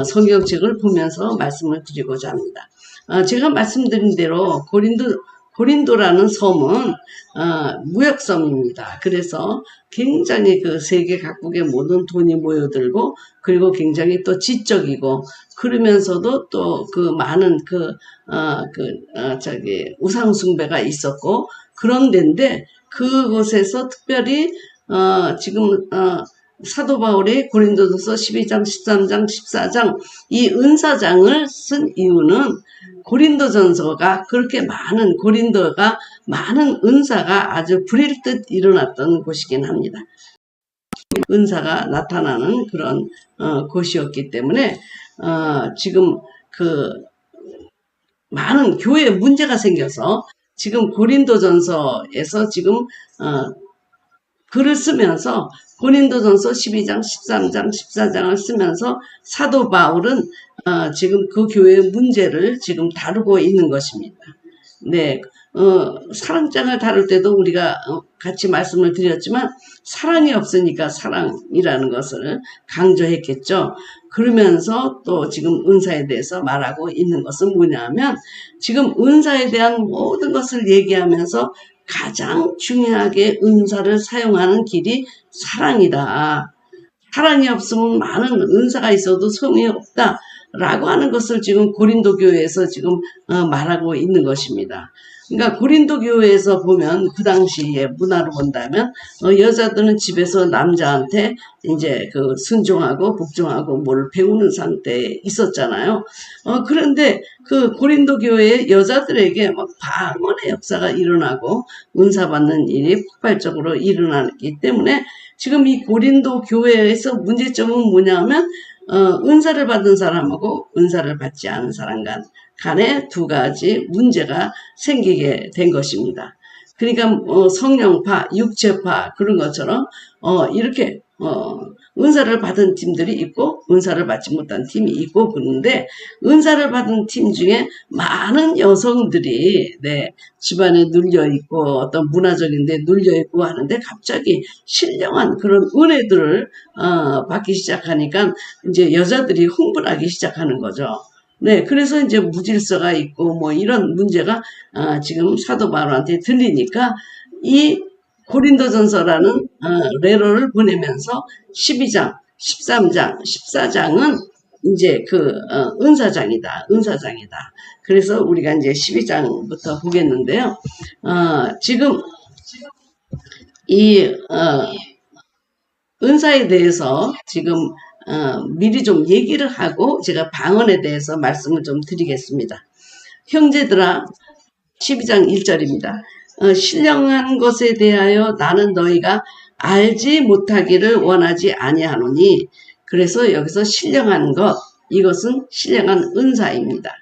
성경책을 보면서 말씀을 드리고자 합니다. 제가 말씀드린 대로 고린도라는 섬은 무역섬입니다. 그래서 굉장히 그 세계 각국의 모든 돈이 모여들고, 그리고 굉장히 또 지적이고, 그러면서도 또 그 많은 우상 숭배가 있었고 그런 데인데, 그곳에서 특별히 지금 사도 바울이 고린도전서 12장, 13장, 14장 이 은사장을 쓴 이유는 고린도전서가 그렇게 고린도가 많은 은사가 아주 불일듯 일어났던 곳이긴 합니다. 은사가 나타나는 그런 곳이었기 때문에 지금 많은 교회에 문제가 생겨서 지금 고린도전서에서 지금 글을 쓰면서 고린도전서 12장, 13장, 14장을 쓰면서 사도 바울은 지금 그 교회의 문제를 지금 다루고 있는 것입니다. 네, 사랑장을 다룰 때도 우리가 같이 말씀을 드렸지만 사랑이 없으니까 사랑이라는 것을 강조했겠죠. 그러면서 또 지금 은사에 대해서 말하고 있는 것은 뭐냐면, 지금 은사에 대한 모든 것을 얘기하면서 가장 중요하게 은사를 사용하는 길이 사랑이다. 사랑이 없으면 많은 은사가 있어도 소용이 없다. 라고 하는 것을 지금 고린도 교회에서 지금 말하고 있는 것입니다. 그러니까 고린도 교회에서 보면 그 당시에 문화로 본다면 여자들은 집에서 남자한테 이제 순종하고 복종하고 뭘 배우는 상태에 있었잖아요. 그런데 그 고린도 교회의 여자들에게 막 방언의 역사가 일어나고 은사 받는 일이 폭발적으로 일어나기 때문에 지금 이 고린도 교회에서 문제점은 뭐냐면 은사를 받은 사람하고 은사를 받지 않은 사람 간에 두 가지 문제가 생기게 된 것입니다. 그러니까 성령파, 육체파 그런 것처럼 이렇게 은사를 받은 팀들이 있고 은사를 받지 못한 팀이 있고, 그런데 은사를 받은 팀 중에 많은 여성들이 집안에 눌려있고 어떤 문화적인 데 눌려있고 하는데 갑자기 신령한 그런 은혜들을 받기 시작하니까 이제 여자들이 흥분하기 시작하는 거죠. 네, 그래서 이제 무질서가 있고 뭐 이런 문제가 지금 사도 바울한테 들리니까 이 고린도전서라는 레로를 보내면서 12장, 13장, 14장은 이제 은사장이다. 그래서 우리가 이제 12장부터 보겠는데요. 지금 이 은사에 대해서 지금 미리 좀 얘기를 하고 제가 방언에 대해서 말씀을 좀 드리겠습니다. 형제들아, 12장 1절입니다. 신령한 것에 대하여 나는 너희가 알지 못하기를 원하지 아니하노니. 그래서 여기서 신령한 것, 이것은 신령한 은사입니다.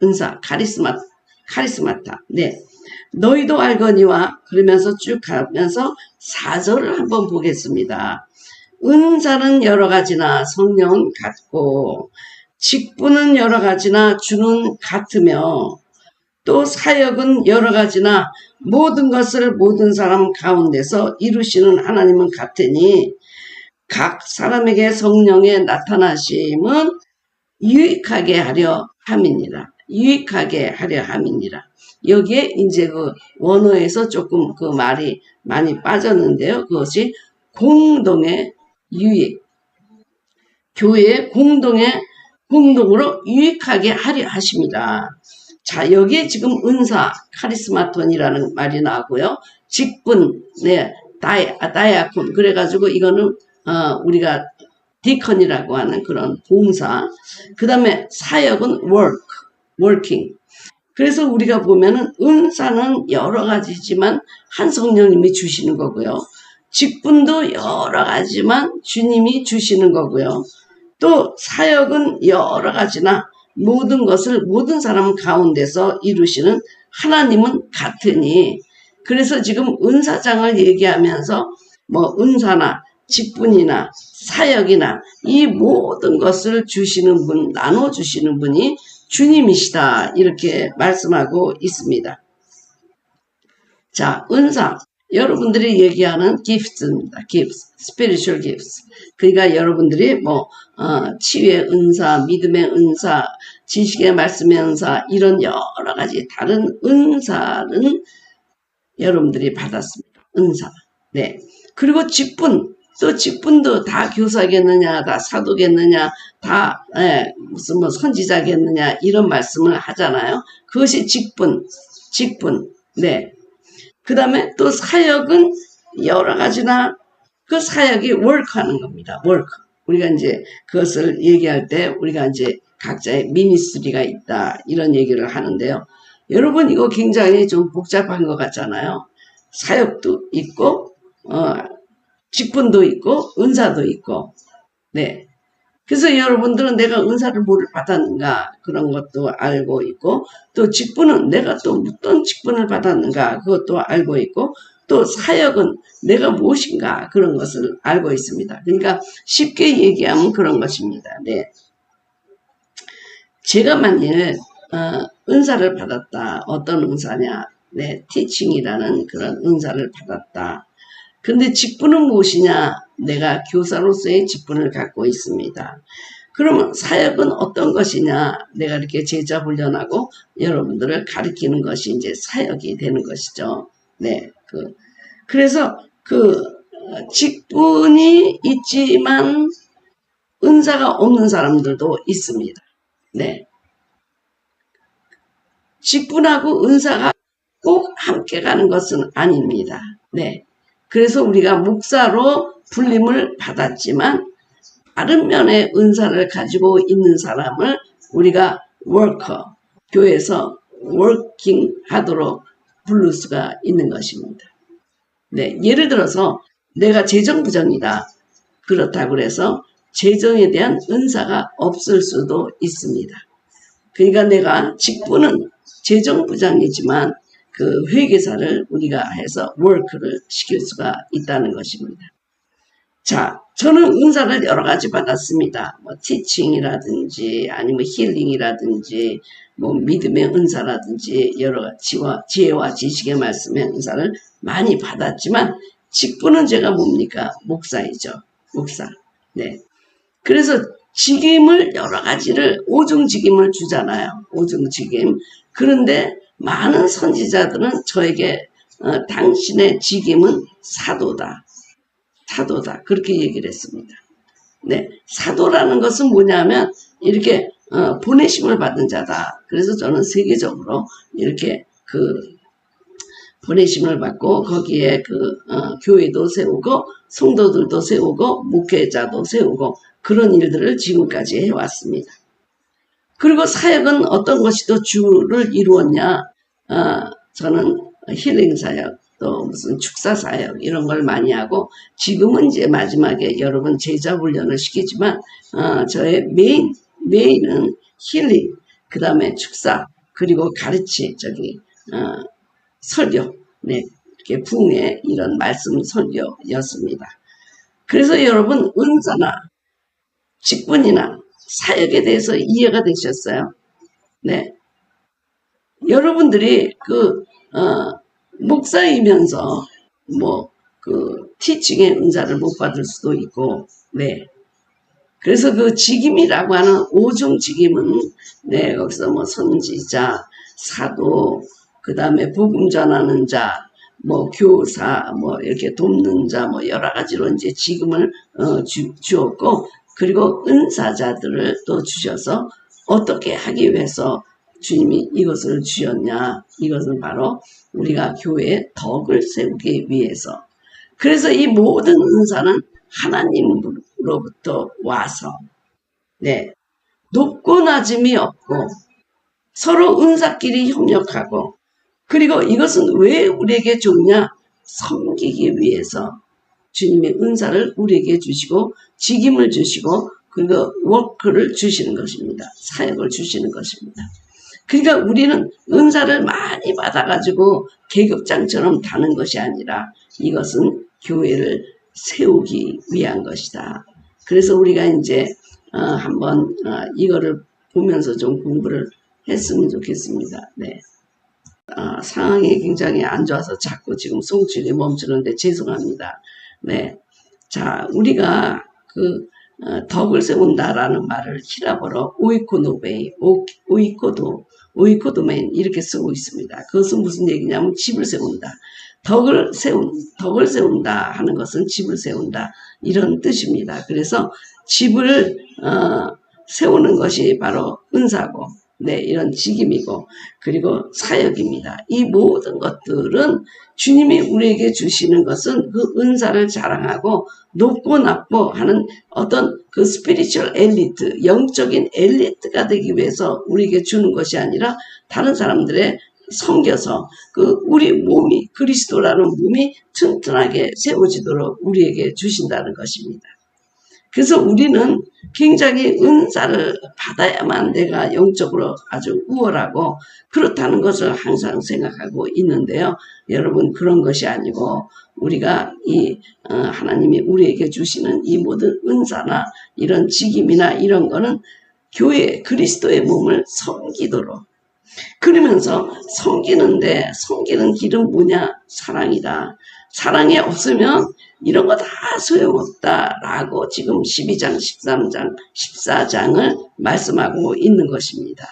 은사, 카리스마타. 네. 너희도 알거니와 그러면서 쭉 가면서 4절을 한번 보겠습니다. 은사는 여러 가지나 성령은 같고 직분은 여러 가지나 주는 같으며 또 사역은 여러 가지나 모든 것을 모든 사람 가운데서 이루시는 하나님은 같으니 각 사람에게 성령의 나타나심은 유익하게 하려 함이니라. 여기에 이제 원어에서 조금 말이 많이 빠졌는데요. 그것이 공동의 유익, 교회의 공동으로 유익하게 하려 하십니다. 자, 여기에 지금 은사, 카리스마톤이라는 말이 나오고요. 직분, 다이아콘. 그래가지고 이거는 우리가 디컨이라고 하는 그런 봉사. 그 다음에 사역은 working. 그래서 우리가 보면은 은사는 여러 가지지만 한 성령님이 주시는 거고요. 직분도 여러 가지만 주님이 주시는 거고요. 또 사역은 여러 가지나 모든 것을 모든 사람 가운데서 이루시는 하나님은 같으니, 그래서 지금 은사장을 얘기하면서 은사나 직분이나 사역이나 이 모든 것을 주시는 분, 나눠주시는 분이 주님이시다, 이렇게 말씀하고 있습니다. 자, 은사. 여러분들이 얘기하는 gifts입니다. gifts, spiritual gifts. 그러니까 여러분들이 뭐 치유의 은사, 믿음의 은사, 지식의 말씀의 은사 이런 여러 가지 다른 은사는 여러분들이 받았습니다. 은사. 네. 그리고 직분, 또 직분도 다 교사겠느냐, 다 사도겠느냐, 다 무슨 뭐 선지자겠느냐 이런 말씀을 하잖아요. 그것이 직분. 네. 그 다음에 또 사역은 여러 가지나 그 사역이 work하는 겁니다. work. 우리가 이제 그것을 얘기할 때 우리가 이제 각자의 미니스트리가 있다 이런 얘기를 하는데요. 여러분 이거 굉장히 좀 복잡한 것 같잖아요. 사역도 있고 직분도 있고 은사도 있고 네. 그래서 여러분들은 내가 은사를 뭐를 받았는가 그런 것도 알고 있고 또 직분은 내가 또 어떤 직분을 받았는가 그것도 알고 있고 또 사역은 내가 무엇인가 그런 것을 알고 있습니다. 그러니까 쉽게 얘기하면 그런 것입니다. 네. 제가 만일 은사를 받았다. 어떤 은사냐? 네, 티칭이라는 그런 은사를 받았다. 근데 직분은 무엇이냐? 내가 교사로서의 직분을 갖고 있습니다. 그러면 사역은 어떤 것이냐? 내가 이렇게 제자 훈련하고 여러분들을 가르치는 것이 이제 사역이 되는 것이죠. 네, 그래서 직분이 있지만 은사가 없는 사람들도 있습니다. 네. 직분하고 은사가 꼭 함께 가는 것은 아닙니다. 네. 그래서 우리가 목사로 불림을 받았지만 다른 면의 은사를 가지고 있는 사람을 우리가 워커, 교회에서 워킹 하도록 부를 수가 있는 것입니다. 네. 예를 들어서 내가 재정부장이다. 그렇다고 그래서 재정에 대한 은사가 없을 수도 있습니다. 그러니까 내가 직분은 재정부장이지만 그 회계사를 우리가 해서 워크를 시킬 수가 있다는 것입니다. 자, 저는 은사를 여러 가지 받았습니다. 뭐 티칭이라든지 아니면 힐링이라든지 뭐 믿음의 은사라든지 여러 지혜와 지식의 말씀의 은사를 많이 받았지만 직분은 제가 뭡니까? 목사이죠. 목사. 네. 그래서 직임을 여러 가지를 오중직임을 주잖아요. 오중직임. 그런데 많은 선지자들은 저에게 당신의 직임은 사도다. 사도다. 그렇게 얘기를 했습니다. 네, 사도라는 것은 뭐냐면 이렇게 보내심을 받은 자다. 그래서 저는 세계적으로 이렇게 보내심을 받고 거기에 교회도 세우고 성도들도 세우고 목회자도 세우고 그런 일들을 지금까지 해왔습니다. 그리고 사역은 어떤 것이 더 주를 이루었냐? 저는 힐링 사역, 또 무슨 축사 사역 이런 걸 많이 하고 지금은 이제 마지막에 여러분 제자 훈련을 시키지만 저의 메인은 힐링, 그 다음에 축사, 그리고 설교, 네, 이렇게 부흥의 이런 말씀 설교였습니다. 그래서 여러분 은사나 직분이나 사역에 대해서 이해가 되셨어요? 네. 여러분들이 목사이면서 티칭의 은사를 못 받을 수도 있고, 네. 그래서 직임이라고 하는 오중 직임은, 네, 거기서 뭐 선지자, 사도, 그 다음에 복음 전하는 자, 교사, 이렇게 돕는 자, 여러 가지로 이제 직임을 주었고, 그리고 은사자들을 또 주셔서 어떻게 하기 위해서 주님이 이것을 주셨냐? 이것은 바로 우리가 교회의 덕을 세우기 위해서. 그래서 이 모든 은사는 하나님으로부터 와서, 네, 높고 낮음이 없고 서로 은사끼리 협력하고, 그리고 이것은 왜 우리에게 좋냐? 섬기기 위해서 주님의 은사를 우리에게 주시고 직임을 주시고 그리고 워크를 주시는 것입니다. 사역을 주시는 것입니다. 그러니까 우리는 은사를 많이 받아가지고 계급장처럼 다는 것이 아니라 이것은 교회를 세우기 위한 것이다. 그래서 우리가 이제 한번 이거를 보면서 좀 공부를 했으면 좋겠습니다. 네. 상황이 굉장히 안 좋아서 자꾸 지금 송출이 멈추는데 죄송합니다. 네. 자, 우리가 덕을 세운다라는 말을 히라버로 오이코노베이, 오이코도메인 이렇게 쓰고 있습니다. 그것은 무슨 얘기냐면 집을 세운다. 덕을 세운다 하는 것은 집을 세운다. 이런 뜻입니다. 그래서 집을, 세우는 것이 바로 은사고, 네, 이런 직임이고, 그리고 사역입니다. 이 모든 것들은 주님이 우리에게 주시는 것은 그 은사를 자랑하고 높고 낮고 하는 어떤 그 스피리추얼 엘리트, 영적인 엘리트가 되기 위해서 우리에게 주는 것이 아니라 다른 사람들의 섬겨서 우리 몸이, 그리스도라는 몸이 튼튼하게 세워지도록 우리에게 주신다는 것입니다. 그래서 우리는 굉장히 은사를 받아야만 내가 영적으로 아주 우월하고 그렇다는 것을 항상 생각하고 있는데요. 여러분, 그런 것이 아니고 우리가 하나님이 우리에게 주시는 이 모든 은사나 이런 직임이나 이런 거는 교회 그리스도의 몸을 섬기도록, 그러면서 섬기는 길은 뭐냐? 사랑이다. 사랑이 없으면 이런 거 다 소용없다라고 지금 12장, 13장, 14장을 말씀하고 있는 것입니다.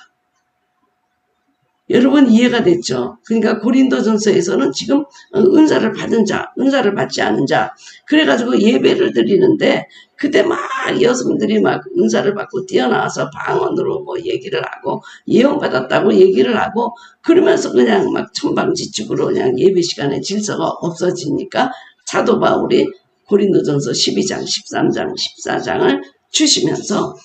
여러분, 이해가 됐죠? 그러니까 고린도전서에서는 지금 은사를 받은 자, 은사를 받지 않은 자, 그래가지고 예배를 드리는데 그때 막 여성들이 막 은사를 받고 뛰어나와서 방언으로 뭐 얘기를 하고 예언 받았다고 얘기를 하고 그러면서 그냥 막 천방지축으로 그냥 예배 시간에 질서가 없어지니까 사도 바울이 고린도전서 12장, 13장, 14장을 주시면서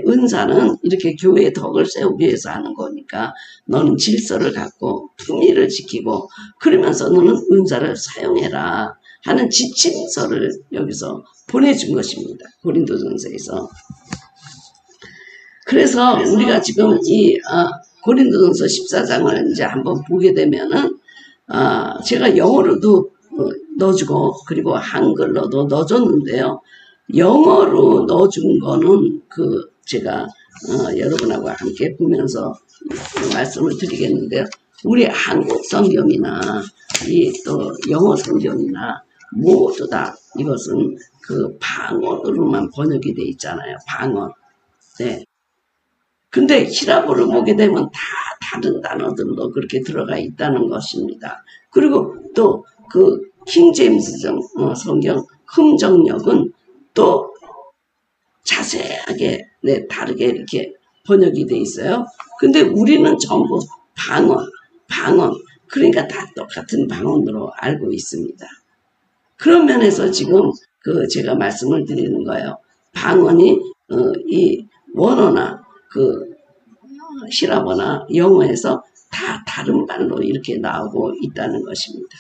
은사는 이렇게 교회의 덕을 세우기 위해서 하는 거니까 너는 질서를 갖고 품위를 지키고 그러면서 너는 은사를 사용해라 하는 지침서를 여기서 보내준 것입니다. 고린도전서에서. 그래서 우리가 지금 고린도전서 14장을 이제 한번 보게 되면은 제가 영어로도 넣어주고 그리고 한글로도 넣어줬는데요. 영어로 넣어준 거는 제가 여러분하고 함께 보면서 말씀을 드리겠는데요. 우리 한국 성경이나 또 영어 성경이나 모두 다 이것은 방언으로만 번역이 돼 있잖아요. 방언. 네. 근데 히라보를 보게 되면 다 다른 단어들로 그렇게 들어가 있다는 것입니다. 그리고 또 킹제임스 성경 흠정역은 또 자세하게 다르게 이렇게 번역이 돼 있어요. 근데 우리는 전부 방언. 그러니까 다 똑같은 방언으로 알고 있습니다. 그런 면에서 지금 제가 말씀을 드리는 거예요. 방언이 이 원어나 히라보나 영어에서 다 다른 말로 이렇게 나오고 있다는 것입니다.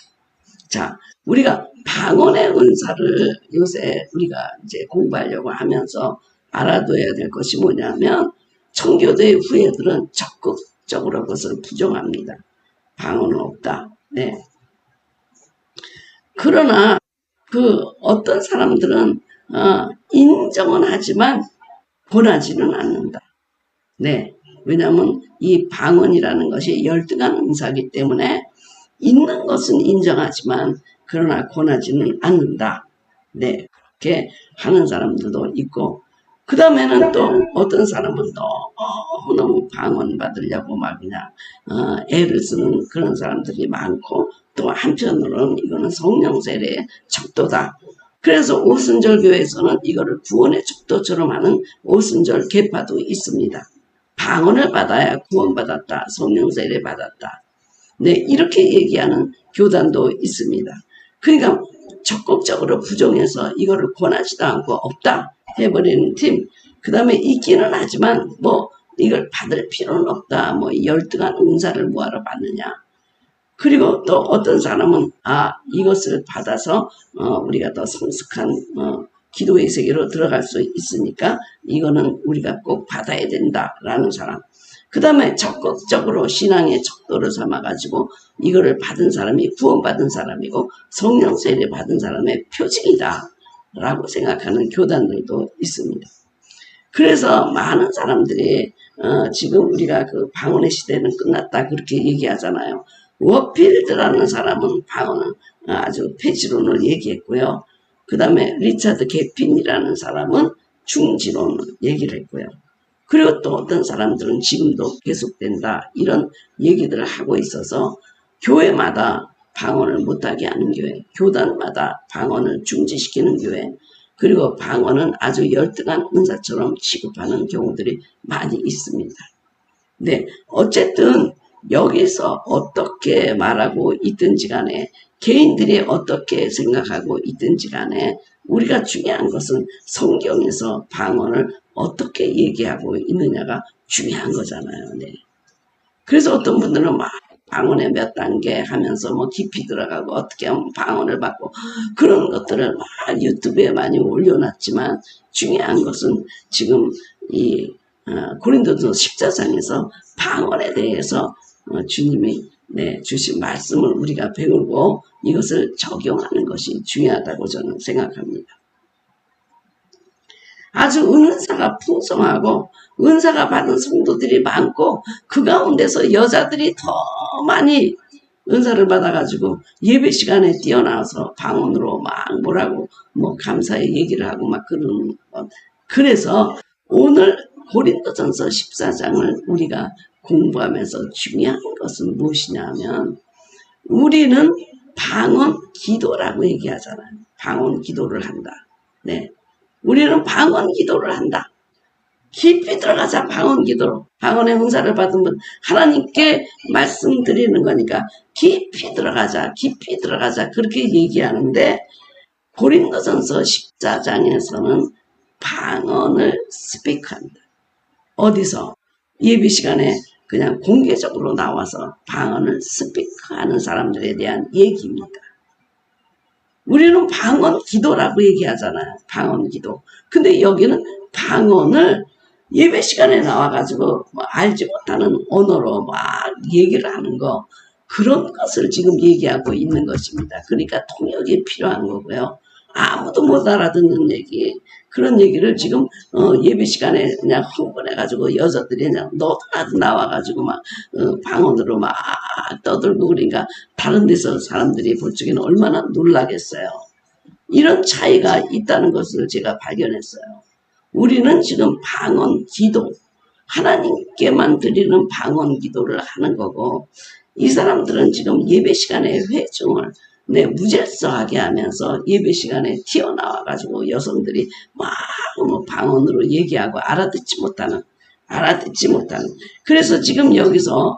자, 우리가 방언의 은사를 요새 우리가 이제 공부하려고 하면서 알아둬야 될 것이 뭐냐면 청교도의 후예들은 적극적으로 그것을 부정합니다. 방언은 없다. 네. 그러나 어떤 사람들은 인정은 하지만 권하지는 않는다. 네. 왜냐하면 이 방언이라는 것이 열등한 은사이기 때문에 있는 것은 인정하지만 그러나 권하지는 않는다. 네, 그렇게 하는 사람들도 있고 그 다음에는 또 어떤 사람은 너무너무 방언 받으려고 막 그냥 애를 쓰는 그런 사람들이 많고 또 한편으로는 이거는 성령 세례의 척도다. 그래서 오순절 교회에서는 이거를 구원의 척도처럼 하는 오순절 계파도 있습니다. 방언을 받아야 구원받았다. 성령 세례 받았다. 네, 이렇게 얘기하는 교단도 있습니다. 그러니까 적극적으로 부정해서 이거를 권하지도 않고 없다 해버리는 팀. 그 다음에 있기는 하지만 이걸 받을 필요는 없다. 열등한 은사를 뭐하러 받느냐. 그리고 또 어떤 사람은 이것을 받아서 우리가 더 성숙한 기도의 세계로 들어갈 수 있으니까 이거는 우리가 꼭 받아야 된다라는 사람. 그 다음에 적극적으로 신앙의 척도를 삼아가지고 이거를 받은 사람이 구원받은 사람이고 성령 세례 받은 사람의 표징이다 라고 생각하는 교단들도 있습니다. 그래서 많은 사람들이 지금 우리가 방언의 시대는 끝났다 그렇게 얘기하잖아요. 워필드라는 사람은 방언을 아주 폐지론을 얘기했고요. 그 다음에 리차드 게핀이라는 사람은 중지론을 얘기를 했고요. 그리고 또 어떤 사람들은 지금도 계속된다 이런 얘기들을 하고 있어서 교회마다 방언을 못하게 하는 교회, 교단마다 방언을 중지시키는 교회, 그리고 방언은 아주 열등한 은사처럼 취급하는 경우들이 많이 있습니다. 네, 어쨌든 여기서 어떻게 말하고 있든지 간에 개인들이 어떻게 생각하고 있든지 간에 우리가 중요한 것은 성경에서 방언을 어떻게 얘기하고 있느냐가 중요한 거잖아요. 네. 그래서 어떤 분들은 막 방언의 몇 단계 하면서 뭐 깊이 들어가고 어떻게 하면 방언을 받고 그런 것들을 막 유튜브에 많이 올려놨지만 중요한 것은 지금 이 고린도서 14장에서 방언에 대해서 주님이 주신 말씀을 우리가 배우고 이것을 적용하는 것이 중요하다고 저는 생각합니다. 아주 은사가 풍성하고 은사가 받은 성도들이 많고 그 가운데서 여자들이 더 많이 은사를 받아가지고 예배 시간에 뛰어나와서 방언으로 막 뭐라고 뭐 감사의 얘기를 하고 막 그러는 것. 그래서 오늘 고린도전서 14장을 우리가 공부하면서 중요한 것은 무엇이냐 하면 우리는 방언 기도라고 얘기하잖아요. 방언 기도를 한다. 네. 우리는 방언 기도를 한다. 깊이 들어가자 방언 기도로. 방언의 은사를 받으면 하나님께 말씀드리는 거니까 깊이 들어가자. 깊이 들어가자. 그렇게 얘기하는데 고린도전서 14장에서는 방언을 스피크한다. 어디서? 예배 시간에 그냥 공개적으로 나와서 방언을 스피크하는 사람들에 대한 얘기입니다. 우리는 방언 기도라고 얘기하잖아요. 방언 기도. 근데 여기는 방언을 예배 시간에 나와가지고 뭐 알지 못하는 언어로 막 얘기를 하는 거 그런 것을 지금 얘기하고 있는 것입니다. 그러니까 통역이 필요한 거고요. 아무도 못 알아듣는 얘기 그런 얘기를 지금 예배 시간에 그냥 흥분해가지고 여자들이 그냥 너도나도 나와가지고 막 방언으로 막 떠들고 그러니까 다른 데서 사람들이 볼 적에는 얼마나 놀라겠어요. 이런 차이가 있다는 것을 제가 발견했어요. 우리는 지금 방언 기도 하나님께만 드리는 방언 기도를 하는 거고 이 사람들은 지금 예배 시간에 회중을 무질서하게 하면서 예배 시간에 튀어나와가지고 여성들이 막 방언으로 얘기하고 알아듣지 못하는. 그래서 지금 여기서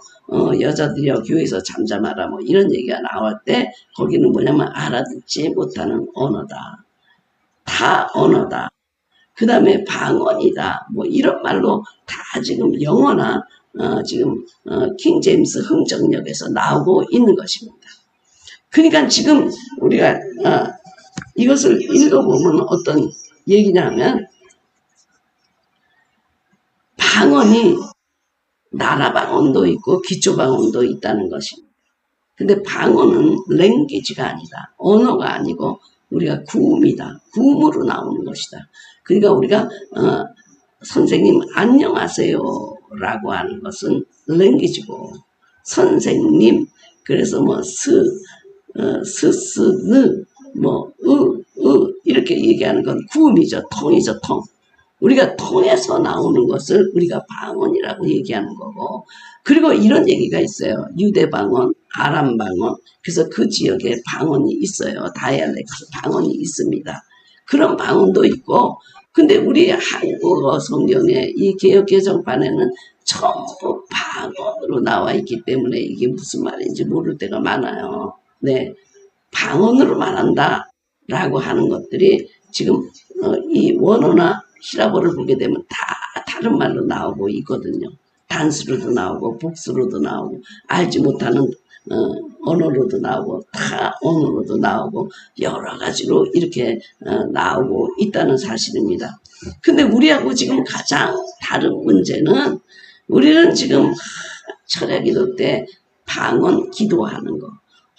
여자들이 교회에서 잠잠하라 뭐 이런 얘기가 나올 때 거기는 뭐냐면 알아듣지 못하는 언어다. 다 언어다. 그 다음에 방언이다. 뭐 이런 말로 다 지금 영어나 지금 킹 제임스 흥정역에서 나오고 있는 것입니다. 그러니까 지금 우리가 이것을 읽어보면 어떤 얘기냐 하면 방언이 나라 방언도 있고 기초 방언도 있다는 것입니다. 근데 방언은 랭귀지가 아니다. 언어가 아니고 우리가 구음이다. 구음으로 나오는 것이다. 그러니까 우리가 선생님 안녕하세요 라고 하는 것은 랭귀지고 선생님 그래서 뭐 스스느 뭐 이렇게 얘기하는 건 구음이죠. 통이죠. 통. 우리가 통해서 나오는 것을 우리가 방언이라고 얘기하는 거고 그리고 이런 얘기가 있어요. 유대방언, 아람방언 그래서 그 지역에 방언이 있어요. 다이알렉트 방언이 있습니다. 그런 방언도 있고 근데 우리 한국어 성경의 이 개역개정판에는 전부 방언으로 나와 있기 때문에 이게 무슨 말인지 모를 때가 많아요. 네, 방언으로 말한다 라고 하는 것들이 지금 이 원어나 히라보를 보게 되면 다 다른 말로 나오고 있거든요. 단수로도 나오고 복수로도 나오고 알지 못하는 언어로도 나오고 다 언어로도 나오고 여러 가지로 이렇게 나오고 있다는 사실입니다. 근데 우리하고 지금 가장 다른 문제는 우리는 지금 철야기도 때 방언 기도하는 거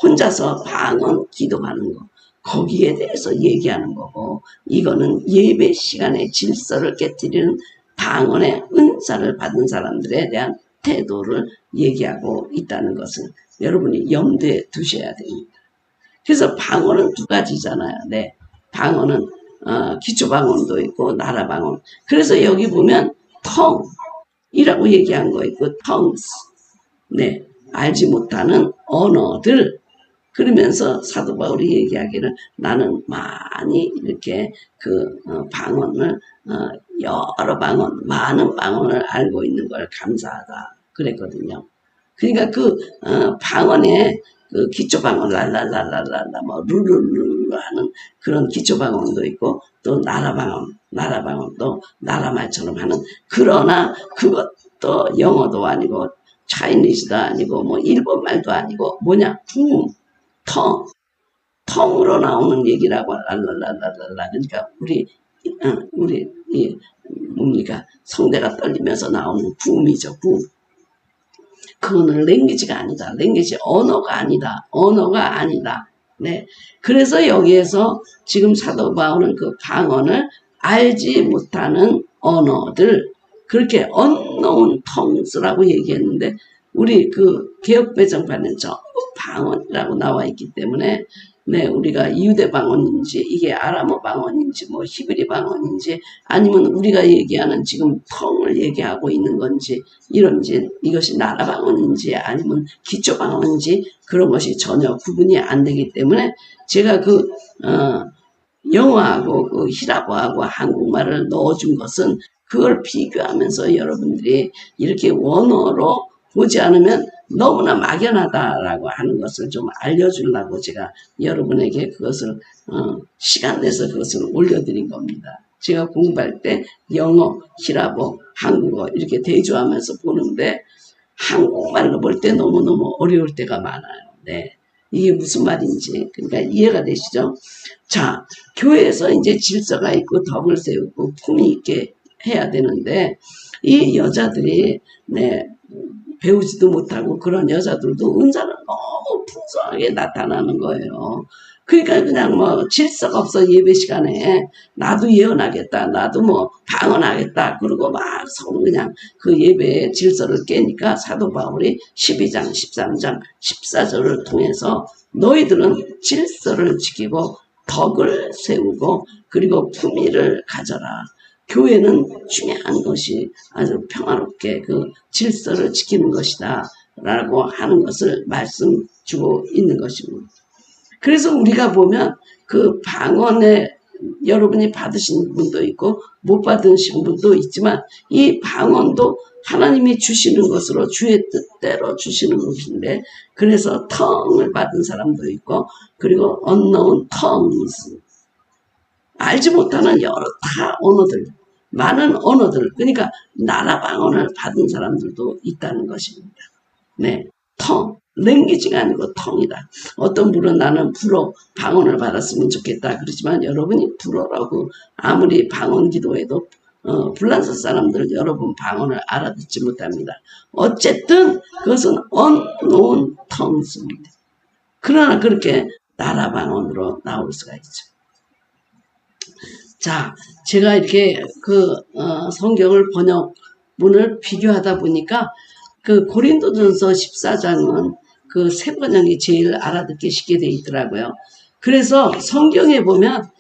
혼자서 방언 기도하는 거 거기에 대해서 얘기하는 거고 이거는 예배 시간의 질서를 깨뜨리는 방언의 은사를 받은 사람들에 대한 태도를 얘기하고 있다는 것을 여러분이 염두에 두셔야 됩니다. 그래서 방언은 두 가지잖아요. 네, 방언은 기초방언도 있고 나라방언. 그래서 여기 보면 tongue이라고 얘기한 거 있고 tongues. 네, 알지 못하는 언어들. 그러면서 사도 바울이 얘기하기를 나는 많이 이렇게 방언을 여러 방언, 많은 방언을 알고 있는 걸 감사하다 그랬거든요. 그러니까 방언에 기초 방언 랄랄랄랄랄라 뭐 루루루 하는 그런 기초 방언도 있고 또 나라 방언도 나라 말처럼 하는 그러나 그것도 영어도 아니고 차이니즈도 아니고 뭐 일본 말도 아니고 뭐냐 텅으로 나오는 얘기라고 랄랄랄랄라. 그러니까 우리 뭡니까 성대가 떨리면서 나오는 구음이죠. 구음. 그거는 랭귀지가 아니다. 랭귀지 언어가 아니다. 네. 그래서 여기에서 지금 사도 바울은 그 방언을 알지 못하는 언어들 그렇게 unknown tongues라고 얘기했는데 우리 개역 배정판은 전부 방언이라고 나와 있기 때문에 네, 우리가 유대 방언인지 이게 아람어 방언인지 뭐 히브리 방언인지 아니면 우리가 얘기하는 지금 텅을 얘기하고 있는 건지 이런지 이것이 나라 방언인지 아니면 기초 방언인지 그런 것이 전혀 구분이 안 되기 때문에 제가 영어하고 히라보하고 한국말을 넣어준 것은 그걸 비교하면서 여러분들이 이렇게 원어로 보지 않으면 너무나 막연하다라고 하는 것을 좀 알려주려고 제가 여러분에게 그것을 시간 내서 그것을 올려드린 겁니다. 제가 공부할 때 영어, 히라보, 한국어 이렇게 대조하면서 보는데 한국말로 볼 때 너무너무 어려울 때가 많아요. 네. 이게 무슨 말인지 그러니까 이해가 되시죠? 자, 교회에서 이제 질서가 있고 덕을 세우고 품이 있게 해야 되는데 이 여자들이 네. 배우지도 못하고 그런 여자들도 은사는 너무 풍성하게 나타나는 거예요. 그러니까 그냥 뭐 질서가 없어 예배 시간에 나도 예언하겠다 나도 뭐 방언하겠다 그러고 막 서로 그냥 그 예배의 질서를 깨니까 사도 바울이 12장 13장 14절을 통해서 너희들은 질서를 지키고 덕을 세우고 그리고 품위를 가져라. 교회는 중요한 것이 아주 평화롭게 질서를 지키는 것이다 라고 하는 것을 말씀 주고 있는 것입니다. 그래서 우리가 보면 방언에 여러분이 받으신 분도 있고 못 받으신 분도 있지만 이 방언도 하나님이 주시는 것으로 주의 뜻대로 주시는 것인데 그래서 텅을 받은 사람도 있고 그리고 unknown tongues 알지 못하는 여러 언어들 많은 언어들 그러니까 나라 방언을 받은 사람들도 있다는 것입니다. 네, 랭귀지가 아니고 텅이다. 어떤 분은 나는 불어 방언을 받았으면 좋겠다 그러지만 여러분이 불어라고 아무리 방언 기도해도 불란서 사람들 여러분 방언을 알아듣지 못합니다. 어쨌든 그것은 unknown tongues입니다. 그러나 그렇게 나라 방언으로 나올 수가 있죠. 자, 제가 이렇게 성경을 번역문을 비교하다 보니까 고린도전서 14장은 세 번역이 제일 알아듣기 쉽게 돼 있더라고요. 그래서 성경에 보면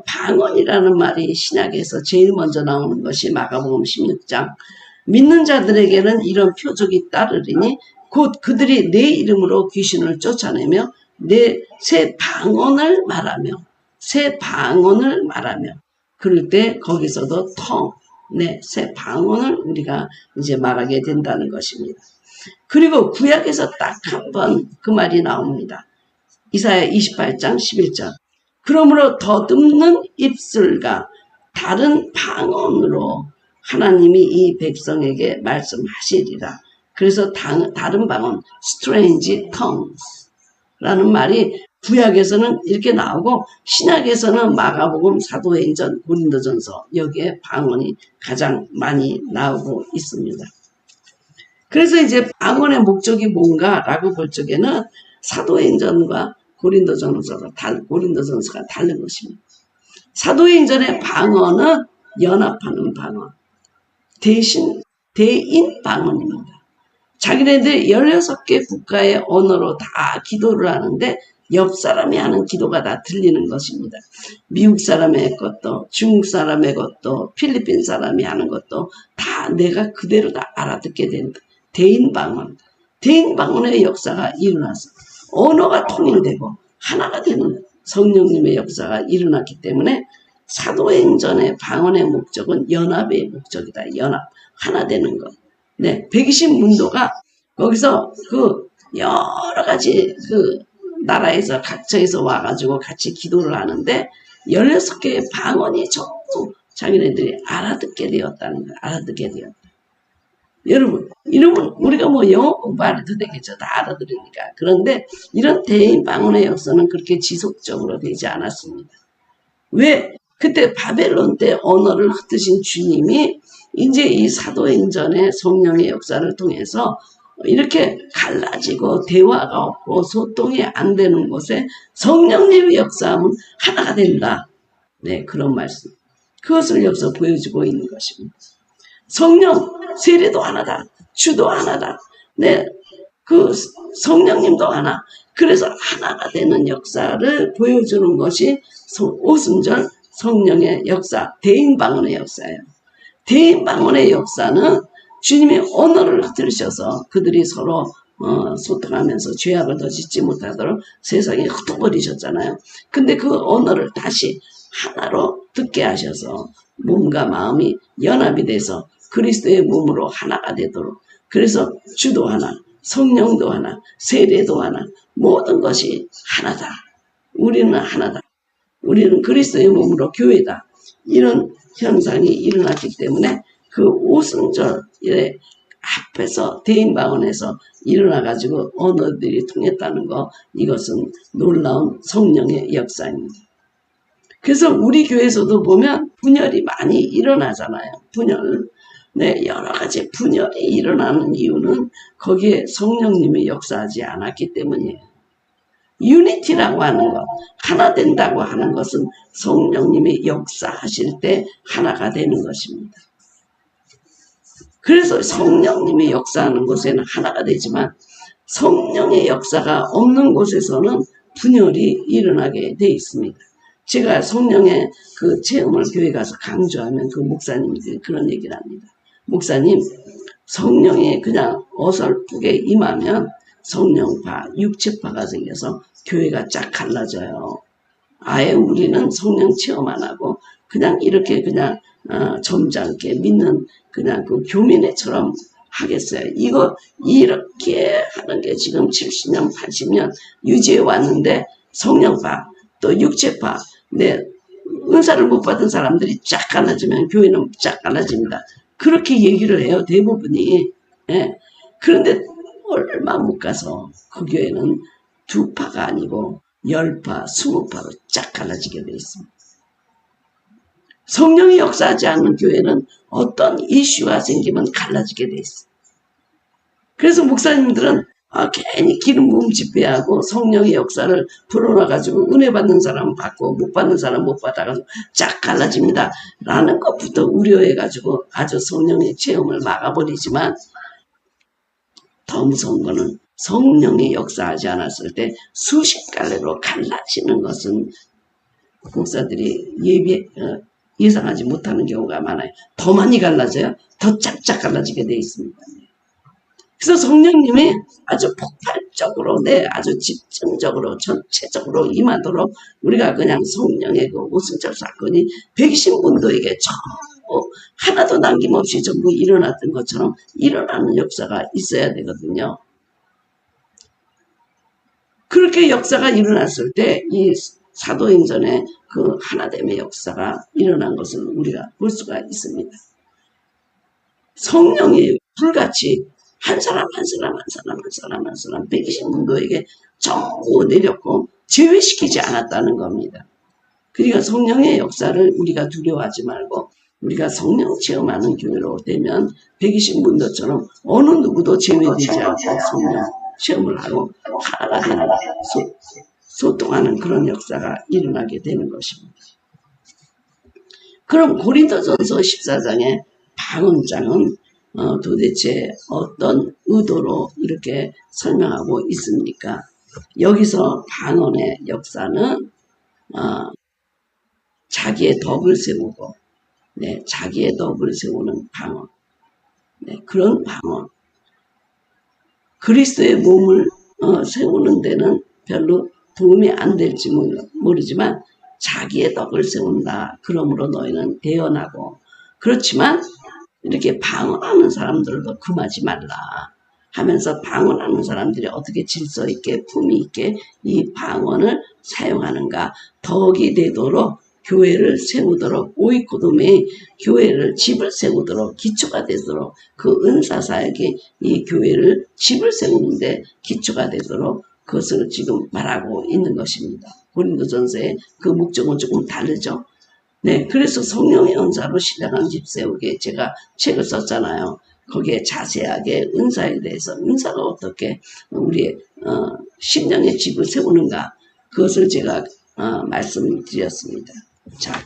방언이라는 말이 신약에서 제일 먼저 나오는 것이 마가복음 16장. 믿는 자들에게는 이런 표적이 따르리니 곧 그들이 내 이름으로 귀신을 쫓아내며 새 방언을 말하며 그럴 때 거기서도 새 방언을 우리가 이제 말하게 된다는 것입니다. 그리고 구약에서 딱 한 번 그 말이 나옵니다. 이사야 28장 11절. 그러므로 더듬는 입술과 다른 방언으로 하나님이 이 백성에게 말씀하시리라. 그래서 다른 방언, strange tongues 라는 말이 구약에서는 이렇게 나오고 신약에서는 마가복음 사도행전 고린도전서 여기에 방언이 가장 많이 나오고 있습니다. 그래서 이제 방언의 목적이 뭔가라고 볼 적에는 사도행전과 고린도전서가 다른 것입니다. 사도행전의 방언은 연합하는 방언, 대인 방언입니다. 자기네들 16개 국가의 언어로 다 기도를 하는데 옆 사람이 하는 기도가 다 들리는 것입니다. 미국 사람의 것도, 중국 사람의 것도, 필리핀 사람이 하는 것도 다 내가 그대로 다 알아듣게 된다. 대인방언. 대인방언의 역사가 일어나서 언어가 통일되고 하나가 되는 성령님의 역사가 일어났기 때문에 사도행전의 방언의 목적은 연합의 목적이다. 연합. 하나 되는 것. 네. 120문도가 거기서 그 여러 가지 그 나라에서 각처에서 와가지고 같이 기도를 하는데 16개의 방언이 전부 자기네들이 알아듣게 되었다는 거예요. 알아듣게 되었다. 여러분, 이러면 우리가 뭐 영어 공부 안 해도 되겠죠. 다 알아들으니까. 그런데 이런 대인 방언의 역사는 그렇게 지속적으로 되지 않았습니다. 왜? 그때 바벨론 때 언어를 흩으신 주님이 이제 이 사도행전의 성령의 역사를 통해서 이렇게 갈라지고 대화가 없고 소통이 안 되는 곳에 성령님의 역사하면 하나가 된다. 네, 그런 말씀. 그것을 여기서 보여주고 있는 것입니다. 성령, 세례도 하나다. 주도 하나다. 네, 그 성령님도 하나. 그래서 하나가 되는 역사를 보여주는 것이 오순절 성령의 역사, 대인방언의 역사예요. 대인방언의 역사는 주님이 언어를 들으셔서 그들이 서로 소통하면서 죄악을 더 짓지 못하도록 세상에 흩어버리셨잖아요. 근데 그 언어를 다시 하나로 듣게 하셔서 몸과 마음이 연합이 돼서 그리스도의 몸으로 하나가 되도록, 그래서 주도 하나, 성령도 하나, 세례도 하나, 모든 것이 하나다. 우리는 하나다. 우리는 그리스도의 몸으로 교회다. 이런 현상이 일어났기 때문에 그 오순절에 앞에서 대인방언에서 일어나가지고 언어들이 통했다는 거, 이것은 놀라운 성령의 역사입니다. 그래서 우리 교회에서도 보면 분열이 많이 일어나잖아요. 분열. 네, 여러 가지 분열이 일어나는 이유는 거기에 성령님이 역사하지 않았기 때문이에요. 유니티라고 하는 것, 하나 된다고 하는 것은 성령님이 역사하실 때 하나가 되는 것입니다. 그래서 성령님이 역사하는 곳에는 하나가 되지만 성령의 역사가 없는 곳에서는 분열이 일어나게 돼 있습니다. 제가 성령의 그 체험을 교회 가서 강조하면 그 목사님들이 그런 얘기를 합니다. 목사님, 성령이 그냥 어설프게 임하면 성령파, 육체파가 생겨서 교회가 쫙 갈라져요. 아예 우리는 성령 체험 안 하고 그냥 이렇게 그냥 점잖게 믿는 그냥 그 교민회처럼 하겠어요. 이거 이렇게 하는 게 지금 70년, 80년 유지해 왔는데 성령파 또 육체파, 네, 은사를 못 받은 사람들이 쫙 갈라지면 교회는 쫙 갈라집니다. 그렇게 얘기를 해요, 대부분이. 예. 그런데 얼마 못 가서 그 교회는 2파가 아니고 10파, 20파로 쫙 갈라지게 되어 있습니다. 성령이 역사하지 않는 교회는 어떤 이슈가 생기면 갈라지게 되어 있어요. 그래서 목사님들은 괜히 기름 부음 집회하고 성령의 역사를 불어넣어가지고 은혜 받는 사람은 받고 못 받는 사람은 못 받아가지고 쫙 갈라집니다. 라는 것부터 우려해가지고 아주 성령의 체험을 막아버리지만 더 무서운 거는 성령이 역사하지 않았을 때 수십갈래로 갈라지는 것은 목사들이 예상하지 못하는 경우가 많아요. 더 많이 갈라져요. 더 짝짝 갈라지게 되어 있습니다. 그래서 성령님이 아주 폭발적으로, 네, 아주 집중적으로, 전체적으로 임하도록 우리가 그냥 성령의 그 오순절 사건이 120문도에게 전부 하나도 남김없이 전부 일어났던 것처럼 일어나는 역사가 있어야 되거든요. 그렇게 역사가 일어났을 때 이 사도행전의 그 하나됨의 역사가 일어난 것을 우리가 볼 수가 있습니다. 성령이 불같이 한 사람 120문도에게 전부 내렸고 제외시키지 않았다는 겁니다. 그러니까 성령의 역사를 우리가 두려워하지 말고 우리가 성령 체험하는 교회로 되면 120문도처럼 어느 누구도 제외되지 않고 성령 체험을 하고 하나가 되는 소통하는 그런 역사가 일어나게 되는 것입니다. 그럼 고린도전서 14장의 방언장은 도대체 어떤 의도로 이렇게 설명하고 있습니까? 여기서 방언의 역사는 자기의 덕을 세우고, 네, 자기의 덕을 세우는 방언, 네, 그런 방언. 그리스도의 몸을 세우는 데는 별로 도움이 안 될지 모르지만 자기의 덕을 세운다. 그러므로 너희는 대언하고, 그렇지만 이렇게 방언하는 사람들도 금하지 말라 하면서 방언하는 사람들이 어떻게 질서 있게 품위 있게 이 방언을 사용하는가, 덕이 되도록 교회를 세우도록, 오이코돔의 교회를 집을 세우도록, 기초가 되도록, 그 은사 사역이 이 교회를 집을 세우는데 기초가 되도록 그것을 지금 말하고 있는 것입니다. 고린도전서의 그 목적은 조금 다르죠. 네, 그래서 성령의 은사로 신령한 집 세우게 제가 책을 썼잖아요. 거기에 자세하게 은사에 대해서, 은사가 어떻게 우리의 심령의 집을 세우는가, 그것을 제가 말씀드렸습니다. 자,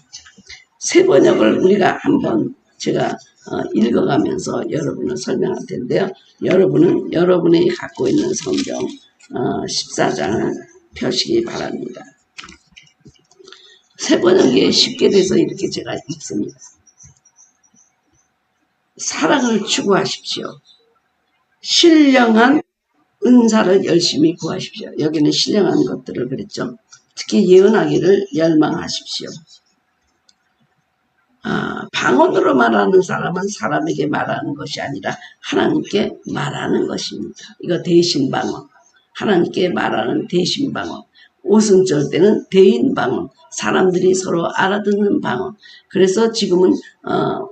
세번역을 우리가 한번 제가 읽어가면서 여러분을 설명할 텐데요. 여러분은 여러분이 갖고 있는 성경 14장을 펴시기 바랍니다. 세번역에 쉽게 돼서 이렇게 제가 읽습니다. 사랑을 추구하십시오. 신령한 은사를 열심히 구하십시오. 여기는 신령한 것들을 그랬죠. 특히 예언하기를 열망하십시오. 방언으로 말하는 사람은 사람에게 말하는 것이 아니라 하나님께 말하는 것입니다. 이거 대신 방언. 하나님께 말하는 대신 방언. 오순절 때는 대인 방언. 사람들이 서로 알아듣는 방언. 그래서 지금은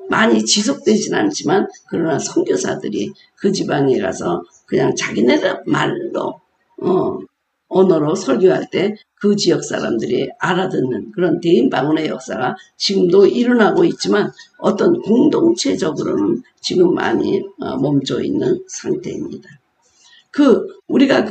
많이 지속되진 않지만 그러나 선교사들이 그 지방에 가서 그냥 자기네들 말로 언어로 설교할 때 그 지역 사람들이 알아듣는 그런 대인 방언의 역사가 지금도 일어나고 있지만 어떤 공동체적으로는 지금 많이 멈춰 있는 상태입니다. 우리가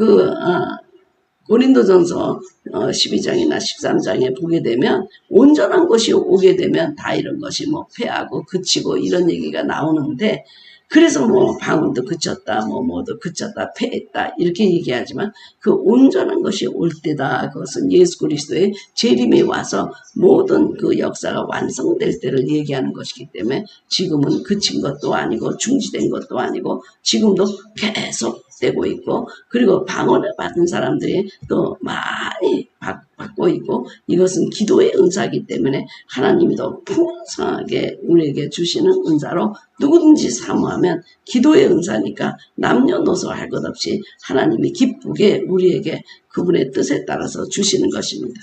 고린도전서 12장이나 13장에 보게 되면 온전한 것이 오게 되면 다 이런 것이 패하고 그치고 이런 얘기가 나오는데, 그래서 방언도 그쳤다, 뭐도 그쳤다, 패했다 이렇게 얘기하지만 그 온전한 것이 올 때다. 그것은 예수 그리스도의 재림이 와서 모든 그 역사가 완성될 때를 얘기하는 것이기 때문에 지금은 그친 것도 아니고 중지된 것도 아니고 지금도 계속 되고 있고, 그리고 방언을 받은 사람들이 또 많이 받고 있고, 이것은 기도의 은사이기 때문에 하나님이 더 풍성하게 우리에게 주시는 은사로 누구든지 사모하면 기도의 은사니까 남녀노소 할 것 없이 하나님이 기쁘게 우리에게 그분의 뜻에 따라서 주시는 것입니다.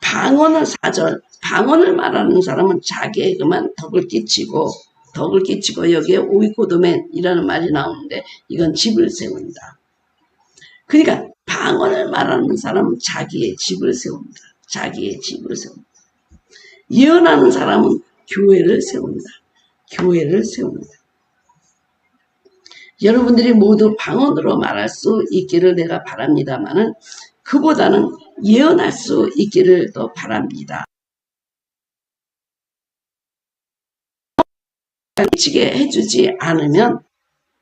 방언을 4절, 방언을 말하는 사람은 자기에게만 덕을 끼치고 여기에 오이코도멘이라는 말이 나오는데 이건 집을 세운다. 그러니까 방언을 말하는 사람은 자기의 집을 세운다. 자기의 집을 세운다. 예언하는 사람은 교회를 세운다. 교회를 세운다. 여러분들이 모두 방언으로 말할 수 있기를 내가 바랍니다마는 그보다는 예언할 수 있기를 더 바랍니다. 미치게 해주지 않으면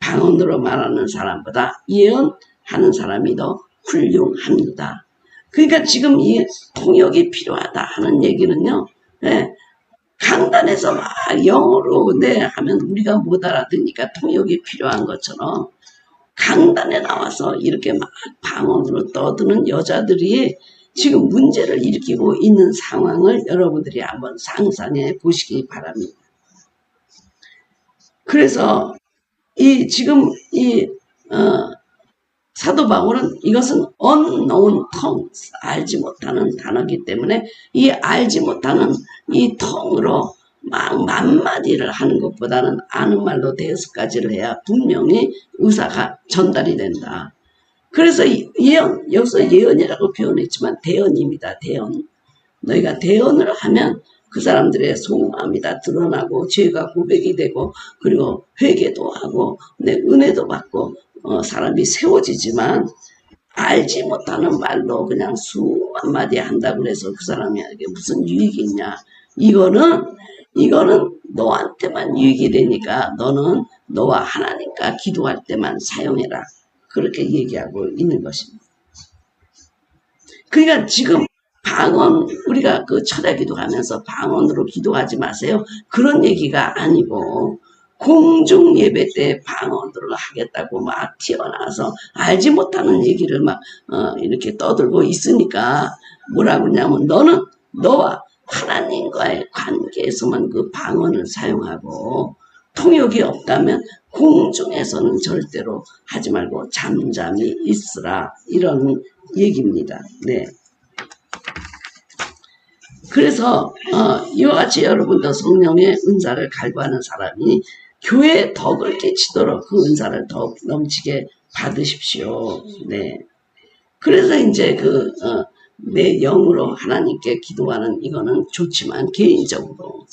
방언으로 말하는 사람보다 예언하는 사람이 더 훌륭합니다. 그러니까 지금 이 통역이 필요하다 하는 얘기는요, 강단에서 막 영어로 하면 우리가 못 알아듣으니까 통역이 필요한 것처럼 강단에 나와서 이렇게 막 방언으로 떠드는 여자들이 지금 문제를 일으키고 있는 상황을 여러분들이 한번 상상해 보시기 바랍니다. 그래서 지금 사도 바울은 이것은 unknown tongues, 알지 못하는 단어이기 때문에 이 알지 못하는 이 tongue로 막 만마디를 하는 것보다는 아는 말로 5가지를 해야 분명히 의사가 전달이 된다. 그래서 예언, 여기서 예언이라고 표현했지만 대언입니다. 대언. 너희가 대언을 하면 그 사람들의 속마음이 다 드러나고 죄가 고백이 되고 그리고 회개도 하고 은혜도 받고 사람이 세워지지만, 알지 못하는 말로 그냥 수만 마디 한다고 해서 그 사람에게 무슨 유익이 있냐. 이거는 너한테만 유익이 되니까 너는 너와 하나님과 기도할 때만 사용해라. 그렇게 얘기하고 있는 것입니다. 그러니까 지금 방언, 우리가 그 철야 기도하면서 방언으로 기도하지 마세요. 그런 얘기가 아니고, 공중 예배 때 방언으로 하겠다고 막 튀어나와서 알지 못하는 얘기를 막 이렇게 떠들고 있으니까 뭐라고 그러냐면, 너는 너와 하나님과의 관계에서만 그 방언을 사용하고, 통역이 없다면 공중에서는 절대로 하지 말고 잠잠히 있으라, 이런 얘기입니다. 네. 그래서 이와 같이 여러분도 성령의 은사를 갈구하는 사람이 교회에 덕을 끼치도록 그 은사를 더욱 넘치게 받으십시오. 네. 그래서 이제 내 영으로 하나님께 기도하는 이거는 좋지만, 개인적으로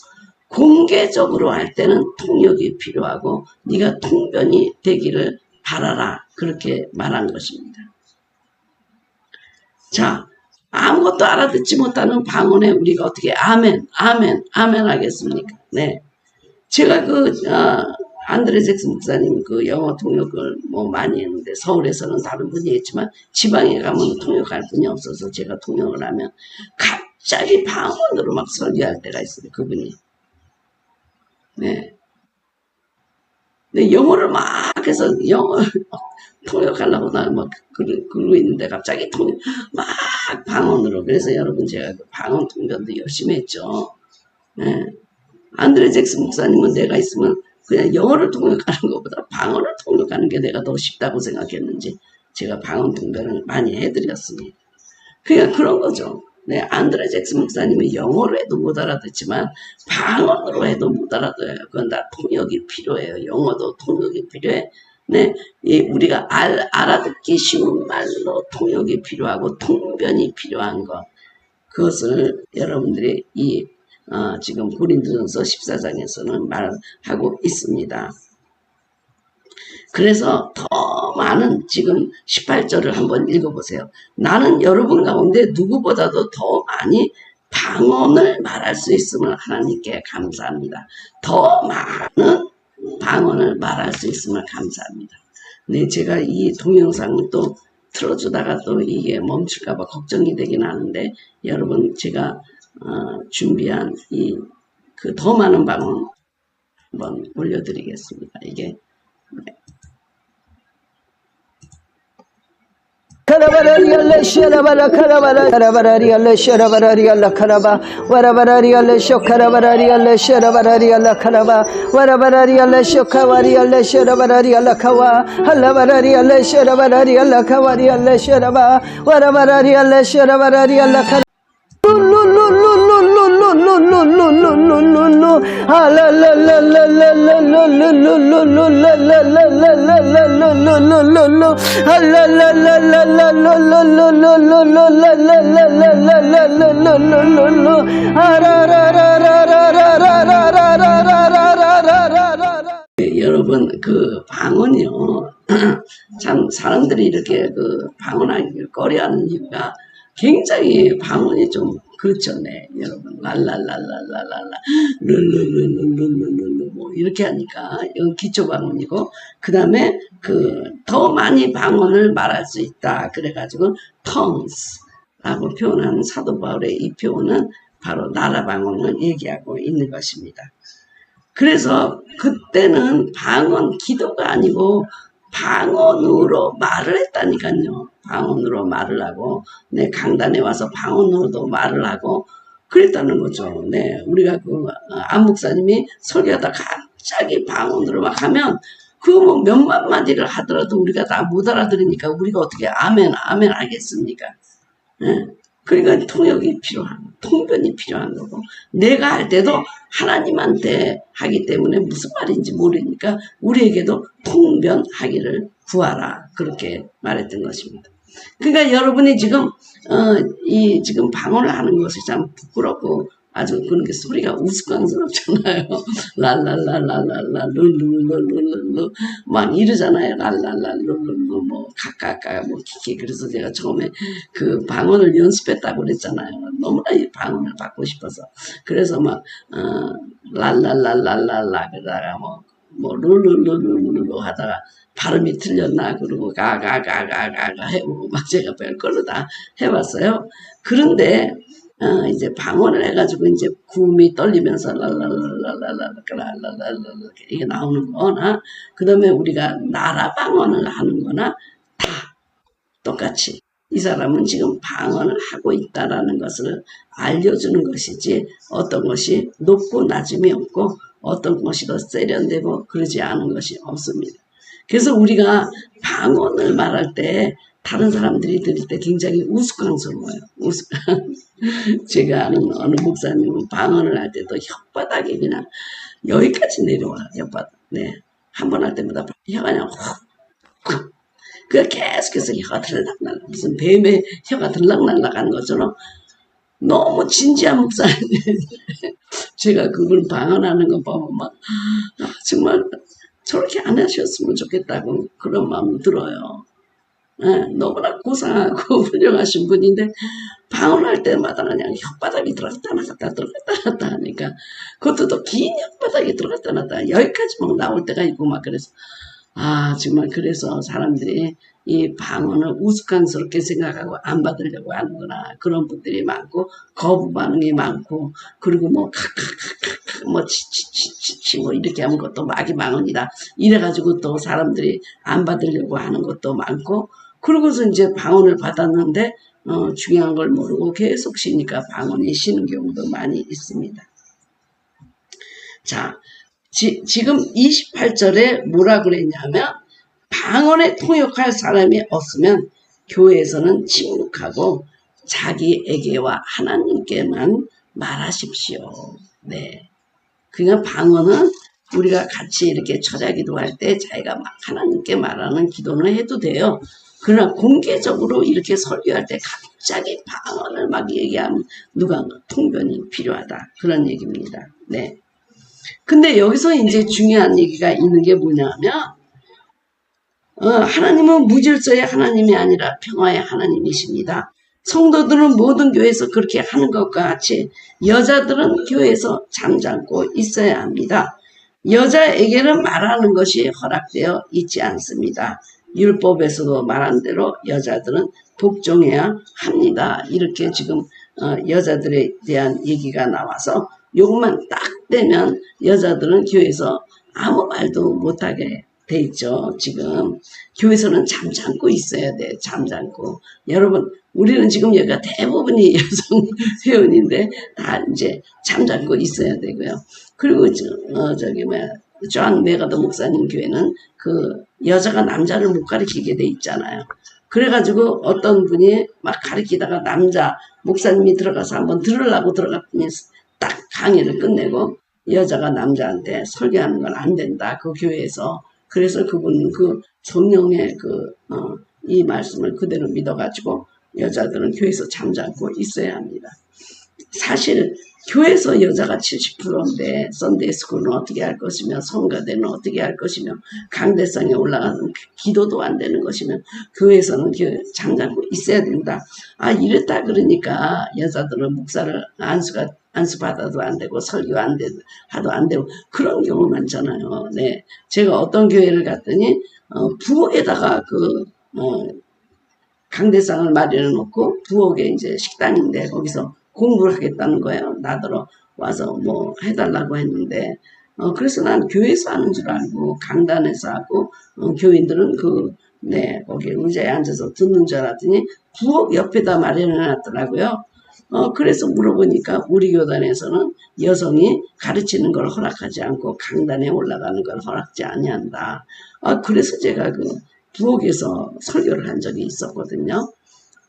공개적으로 할 때는 통역이 필요하고 네가 통변이 되기를 바라라, 그렇게 말한 것입니다. 자, 아무것도 알아듣지 못하는 방언에 우리가 어떻게 아멘 하겠습니까? 네. 제가 안드레 잭슨 목사님 그 영어 통역을 많이 했는데, 서울에서는 다른 분이 했지만 지방에 가면 통역할 분이 없어서 제가 통역을 하면 갑자기 방언으로 막 설교할 때가 있어요, 그분이. 네. 근데 영어를 막 해서 통역하려고 막 그러고 있는데 갑자기 막 방언으로. 그래서 여러분, 제가 방언 통역도 열심히 했죠. 네. 안드레 잭슨 목사님은 내가 있으면 그냥 영어를 통역하는 것보다 방언을 통역하는 게 내가 더 쉽다고 생각했는지 제가 방언 통역을 많이 해드렸습니다. 그냥 그런 거죠. 네, 안드레 잭슨 목사님이 영어로 해도 못 알아듣지만 방언으로 해도 못 알아들어요. 그건 다 통역이 필요해요. 영어도 통역이 필요해. 네, 우리가 알아듣기 쉬운 말로 통역이 필요하고 통변이 필요한 것, 그것을 여러분들이 지금 고린도전서 14장에서는 말하고 있습니다. 그래서 더 많은, 지금 18절을 한번 읽어보세요. 나는 여러분 가운데 누구보다도 더 많이 방언을 말할 수 있음을 하나님께 감사합니다. 더 많은 방언을 말할 수 있음을 감사합니다. 네, 제가 이 동영상을 또 틀어주다가 또 이게 멈출까봐 걱정이 되긴 하는데, 여러분, 제가 준비한 그 더 많은 방언 한번 올려드리겠습니다. 이게 Karabarariyalle sharabara karabara karabarariyalle sharabarariyalle karaba varabarariyalle shokarabarariyalle sharabarariyalle karaba varabarariyalle shokavarariyalle sharabarariyalle kawa halabarariyalle sharabarariyalle kavariyalle sharaba varabarariyalle sharabarariyalle karaba 여러분, 그 방언이요. 참 사람들이 이렇게 그 방언하기를 꺼려하는 이유가, 굉장히 방언이 좀 그렇죠. 네, 여러분. 랄랄랄랄랄랄라 룰루루루루루루 뭐 이렇게 하니까 이건 기초 방언이고, 그 다음에 더 많이 방언을 말할 수 있다. 그래가지고 tongues라고 표현하는 사도 바울의 이 표현은 바로 나라 방언을 얘기하고 있는 것입니다. 그래서 그때는 방언, 기도가 아니고 방언으로 말을 했다니까요. 방언으로 말을 하고, 네, 강단에 와서 방언으로도 말을 하고 그랬다는 거죠. 네, 우리가 안 목사님이 설교하다 갑자기 방언으로 막 하면 뭐 몇만 마디를 하더라도 우리가 다 못 알아들으니까 우리가 어떻게 아멘 하겠습니까? 네. 그러니까 통역이 필요한, 통변이 필요한 거고, 내가 할 때도 하나님한테 하기 때문에 무슨 말인지 모르니까 우리에게도 통변하기를 구하라, 그렇게 말했던 것입니다. 그러니까 여러분이 지금 지금 방언을 하는 것이 참 부끄럽고 아주 그런 게 소리가 우스꽝스럽잖아요. 랄랄랄랄랄라 룰루룰루룰루 막 이러잖아요. 랄랄랄룰루 뭐 가까까 뭐 키키. 그래서 제가 처음에 그 방언을 연습했다고 그랬잖아요. 너무나 이 방언을 받고 싶어서. 그래서 막 랄랄랄랄랄라 그러다가 뭐 룰루루루루 하다가 발음이 틀렸나 그러고 가가가가가가 해보고 막 제가 별걸로 다 해봤어요. 그런데 이제 방언을 해가지고 이제 구음이 떨리면서 랄랄랄랄랄랄랄랄랄 이게 나오는 거나 그 다음에 우리가 나라 방언을 하는 거나 다 똑같이 이 사람은 지금 방언을 하고 있다라는 것을 알려주는 것이지 어떤 것이 높고 낮음이 없고 어떤 것이 더 세련되고 그러지 않은 것이 없습니다. 그래서 우리가 방언을 말할 때 다른 사람들이 들을 때 굉장히 우스꽝스러워요. 제가 아는 어느 목사님은 방언을 할 때도 혓바닥이 그냥 여기까지 내려와요. 혓바닥. 네. 한 번 할 때마다 혀가 그냥 훅. 그 계속해서 혀가 들락날락 무슨 뱀의 혀가 들락날락 하는 것처럼 너무 진지한 목사님. 제가 그분 방언하는 거 보면 막 정말 저렇게 안 하셨으면 좋겠다고 그런 마음 들어요. 네, 너무나 고상하고 훌륭하신 분인데 방언할 때마다 그냥 혓바닥이 들어갔다 나갔다 들어갔다 나갔다 하니까 그것도 또 긴 혓바닥이 들어갔다 나갔다 여기까지 막 나올 때가 있고 막 그래서 정말 그래서 사람들이 이 방언을 우스꽝스럽게 생각하고 안 받으려고 하는구나. 그런 분들이 많고, 거부 반응이 많고, 그리고 뭐, 치치치치치, 뭐, 이렇게 하는 것도 마귀 방언이다. 이래가지고 또 사람들이 안 받으려고 하는 것도 많고, 그러고서 이제 방언을 받았는데, 중요한 걸 모르고 계속 쉬니까 방언이 쉬는 경우도 많이 있습니다. 자, 지금 28절에 뭐라 그랬냐면 방언에 통역할 사람이 없으면 교회에서는 침묵하고 자기에게와 하나님께만 말하십시오. 네. 그러니까 방언은 우리가 같이 이렇게 철야기도할 때 자기가 막 하나님께 말하는 기도는 해도 돼요. 그러나 공개적으로 이렇게 설교할 때 갑자기 방언을 막 얘기하면 누가 통변이 필요하다. 그런 얘기입니다. 네. 근데 여기서 이제 중요한 얘기가 있는 게 뭐냐면, 하나님은 무질서의 하나님이 아니라 평화의 하나님이십니다. 성도들은 모든 교회에서 그렇게 하는 것과 같이 여자들은 교회에서 잠잠고 있어야 합니다. 여자에게는 말하는 것이 허락되어 있지 않습니다. 율법에서도 말한 대로 여자들은 복종해야 합니다. 이렇게 지금 여자들에 대한 얘기가 나와서 요것만 딱 되면 여자들은 교회에서 아무 말도 못하게 돼 있죠. 지금 교회에서는 잠잠고 있어야 돼. 잠잠고. 여러분 우리는 지금 여기가 대부분이 여성 회원인데 다 이제 잠잠고 있어야 되고요. 그리고 존 메가더 목사님 교회는 그 여자가 남자를 못 가르치게 돼 있잖아요. 그래가지고 어떤 분이 막 가르치다가 남자 목사님이 들어가서 한번 들으려고 들어갔더니 딱 강의를 끝내고 여자가 남자한테 설교하는 건 안 된다. 그 교회에서. 그래서 그분은 그 성령의 이 말씀을 그대로 믿어가지고 여자들은 교회에서 잠잠고 있어야 합니다. 사실 교회에서 여자가 70%인데 썬데이스쿨은 어떻게 할 것이며 성가대는 어떻게 할 것이며 강대상에 올라가는 기도도 안 되는 것이며 교회에서는 잠잠고 있어야 된다. 이랬다 그러니까 여자들은 목사를 안수 받아도 안 되고 설교 안 되고 하도 안 되고 그런 경우 많잖아요. 네, 제가 어떤 교회를 갔더니 부엌에다가 강대상을 마련해 놓고 부엌에 이제 식당인데 거기서 공부를 하겠다는 거예요. 나더러 와서 뭐 해달라고 했는데 그래서 난 교회에서 하는 줄 알고 강단에서 하고 교인들은 거기 의자에 앉아서 듣는 줄 알았더니 부엌 옆에다 마련해 놨더라고요. 그래서 물어보니까 우리 교단에서는 여성이 가르치는 걸 허락하지 않고 강단에 올라가는 걸 허락지 아니한다. 그래서 제가 부엌에서 설교를 한 적이 있었거든요.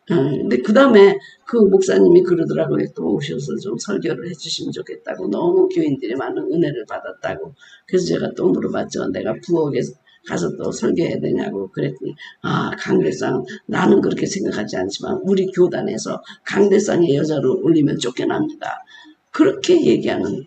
근데 그 다음에 그 목사님이 그러더라고요. 또 오셔서 좀 설교를 해주시면 좋겠다고. 너무 교인들이 많은 은혜를 받았다고. 그래서 제가 또 물어봤죠. 내가 부엌에 가서 또 설교해야 되냐고 그랬더니 강대상 나는 그렇게 생각하지 않지만 우리 교단에서 강대상에 여자를 올리면 쫓겨납니다. 그렇게 얘기하는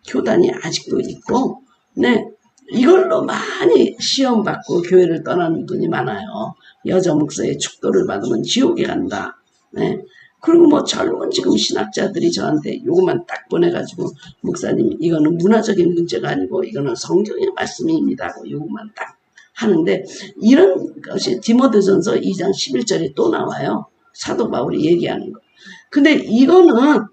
교단이 아직도 있고 네. 이걸로 많이 시험받고 교회를 떠나는 분이 많아요. 여자 목사의 축도를 받으면 지옥에 간다. 네. 그리고 뭐 젊은 지금 신학자들이 저한테 요것만 딱 보내가지고 목사님 이거는 문화적인 문제가 아니고 이거는 성경의 말씀입니다. 요것만 딱 하는데 이런 것이 디모데전서 2장 11절에 또 나와요. 사도 바울이 얘기하는 거. 근데 이거는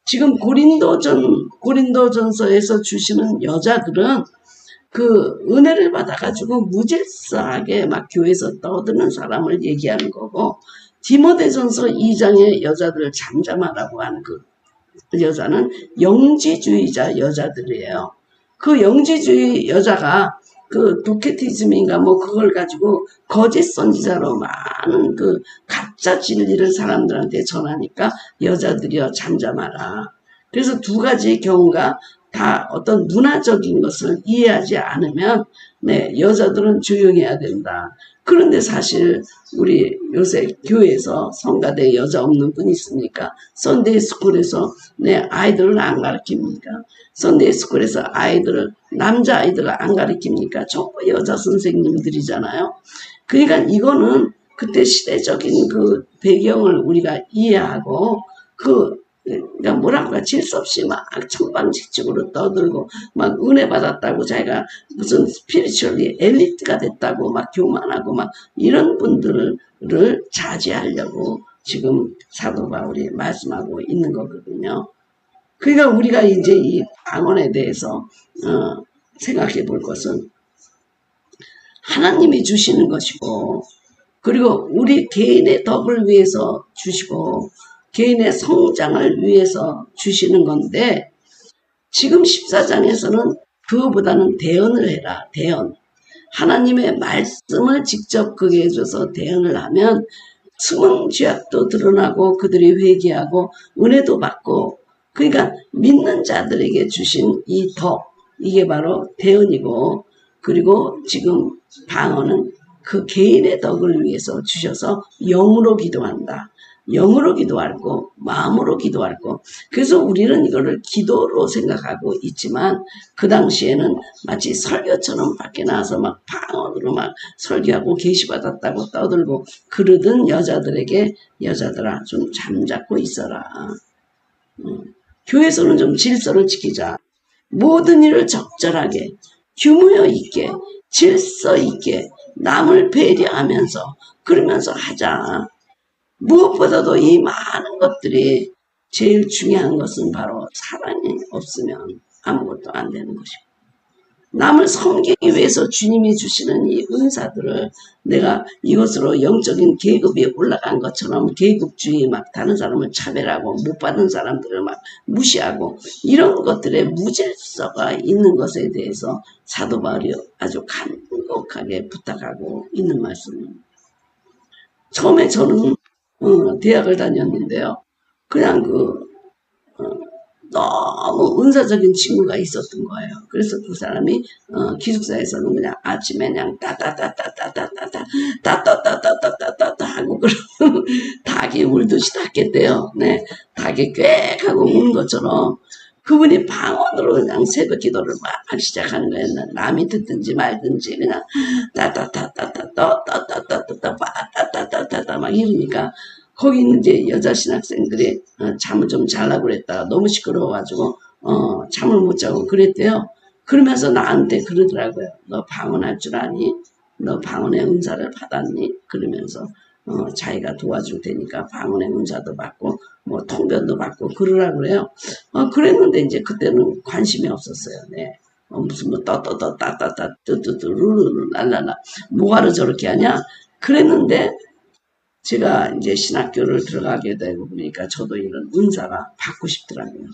지금 고린도전서에서 주시는 여자들은 그 은혜를 받아가지고 무질서하게 막 교회에서 떠드는 사람을 얘기하는 거고, 디모데전서 2장의 여자들을 잠잠하라고 하는 그 여자는 영지주의자 여자들이에요. 그 영지주의 여자가 그 도케티즘인가 뭐 그걸 가지고 거짓 선지자로 많은 그 가짜 진리를 사람들한테 전하니까 여자들이여 잠잠하라. 그래서 두 가지 경우가 다 어떤 문화적인 것을 이해하지 않으면 네, 여자들은 조용해야 된다. 그런데 사실 우리 요새 교회에서 성가대에 여자 없는 분 있습니까? 선데이 스쿨에서 네, 아이들을 안 가르칩니까? 선데이 스쿨에서 남자 아이들을 안 가르칩니까? 전부 여자 선생님들이잖아요. 그러니까 이거는 그때 시대적인 그 배경을 우리가 이해하고 그러니까 뭐랄까 질수 없이 막 천방지축으로 떠들고 막 은혜 받았다고 자기가 무슨 스피리추얼리 엘리트가 됐다고 막 교만하고 막 이런 분들을 자제하려고 지금 사도 바울이 말씀하고 있는 거거든요. 그러니까 우리가 이제 이 방언에 대해서 생각해 볼 것은 하나님이 주시는 것이고, 그리고 우리 개인의 덕을 위해서 주시고 개인의 성장을 위해서 주시는 건데, 지금 14장에서는 그거보다는 대언을 해라. 대언. 하나님의 말씀을 직접 그게 해줘서 대언을 하면 숨은 죄악도 드러나고 그들이 회개하고 은혜도 받고, 그러니까 믿는 자들에게 주신 이 덕, 이게 바로 대언이고, 그리고 지금 방언은 그 개인의 덕을 위해서 주셔서 영으로 기도한다. 영으로 기도하고 마음으로 기도하고, 그래서 우리는 이거를 기도로 생각하고 있지만 그 당시에는 마치 설교처럼 밖에 나와서 막 방언으로 막 설교하고 계시받았다고 떠들고 그러던 여자들에게 여자들아 좀 잠잡고 있어라. 교회에서는 좀 질서를 지키자. 모든 일을 적절하게 규모 있게 질서 있게 남을 배려하면서 그러면서 하자. 무엇보다도 이 많은 것들이 제일 중요한 것은 바로 사랑이 없으면 아무것도 안 되는 것이고, 남을 섬기기 위해서 주님이 주시는 이 은사들을 내가 이것으로 영적인 계급이 올라간 것처럼 계급주의 막 다른 사람을 차별하고 못 받는 사람들을 막 무시하고 이런 것들에 무질서가 있는 것에 대해서 사도 바울이 아주 간곡하게 부탁하고 있는 말씀입니다. 처음에 저는 대학을 다녔는데요. 그냥 너무 은사적인 친구가 있었던 거예요. 그래서 그 사람이 기숙사에서는 그냥 아침에 그냥 따따따따따따따따따따따따따따 하고 그러면 닭이 울듯이 닦겠대요. 네, 닭이 꽥 하고 우는 것처럼 그분이 방언으로 그냥 새벽 기도를 막 시작하는 거예요. 남이 듣든지 말든지 그냥 따따따따따따따따따따따따따따따 막 이러니까 거기 있는 이제 여자 신학생들이 잠을 좀 자려고 그랬다가 너무 시끄러워가지고 잠을 못 자고 그랬대요. 그러면서 나한테 그러더라고요. 너 방언할 줄 아니? 너 방언의 은사를 받았니? 그러면서 자기가 도와줄 테니까 방언의 은사도 받고 뭐 통변도 받고 그러라고 그래요. 그랬는데 이제 그때는 관심이 없었어요. 네. 무슨 뭐 따따따따따따 뚜뚜뚜 루루루 랄랄라 뭐하러 저렇게 하냐? 그랬는데 제가 이제 신학교를 들어가게 되고 보니까 저도 이런 은사가 받고 싶더라고요.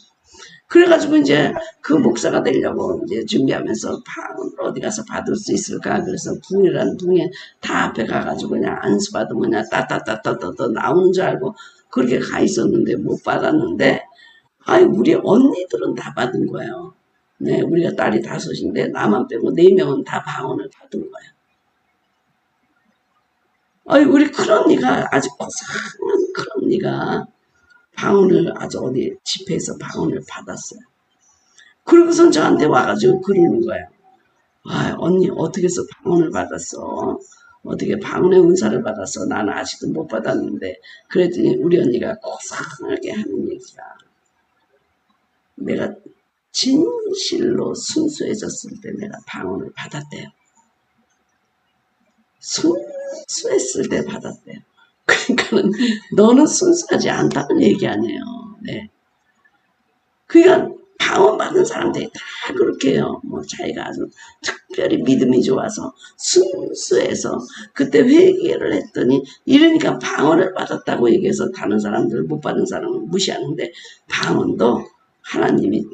그래가지고 이제 그 목사가 되려고 이제 준비하면서 방언을 어디 가서 받을 수 있을까? 그래서 붕이라는 붕에 다 앞에 가가지고 그냥 안수 받으면 그냥 따따따따따 나오는 줄 알고 그렇게 가 있었는데 못 받았는데, 우리 언니들은 다 받은 거예요. 네, 우리가 딸이 5인데 나만 빼고 4명은 다 방언을 받은 거예요. 우리 큰언니가 아주 고상한 큰언니가 방언을 아주 어디 집회에서 방언을 받았어요. 그러고선 저한테 와가지고 그러는 거예요. 아, 언니, 어떻게 해서 방언을 받았어? 어떻게 방언의 은사를 받았어? 나는 아직도 못 받았는데. 그랬더니 우리 언니가 고상하게 하는 얘기가, 내가 진실로 순수해졌을 때 내가 방언을 받았대요. 순수했을 때 받았대요. 그러니까는 너는 순수하지 않다는 얘기 아니에요. 네. 그러니까 방언 받은 사람들이 다 그렇게 해요. 뭐 자기가 아주 특별히 믿음이 좋아서 순수해서 그때 회개를 했더니 이러니까 방언을 받았다고 얘기해서 다른 사람들 못 받은 사람은 무시하는데 방언도 하나님이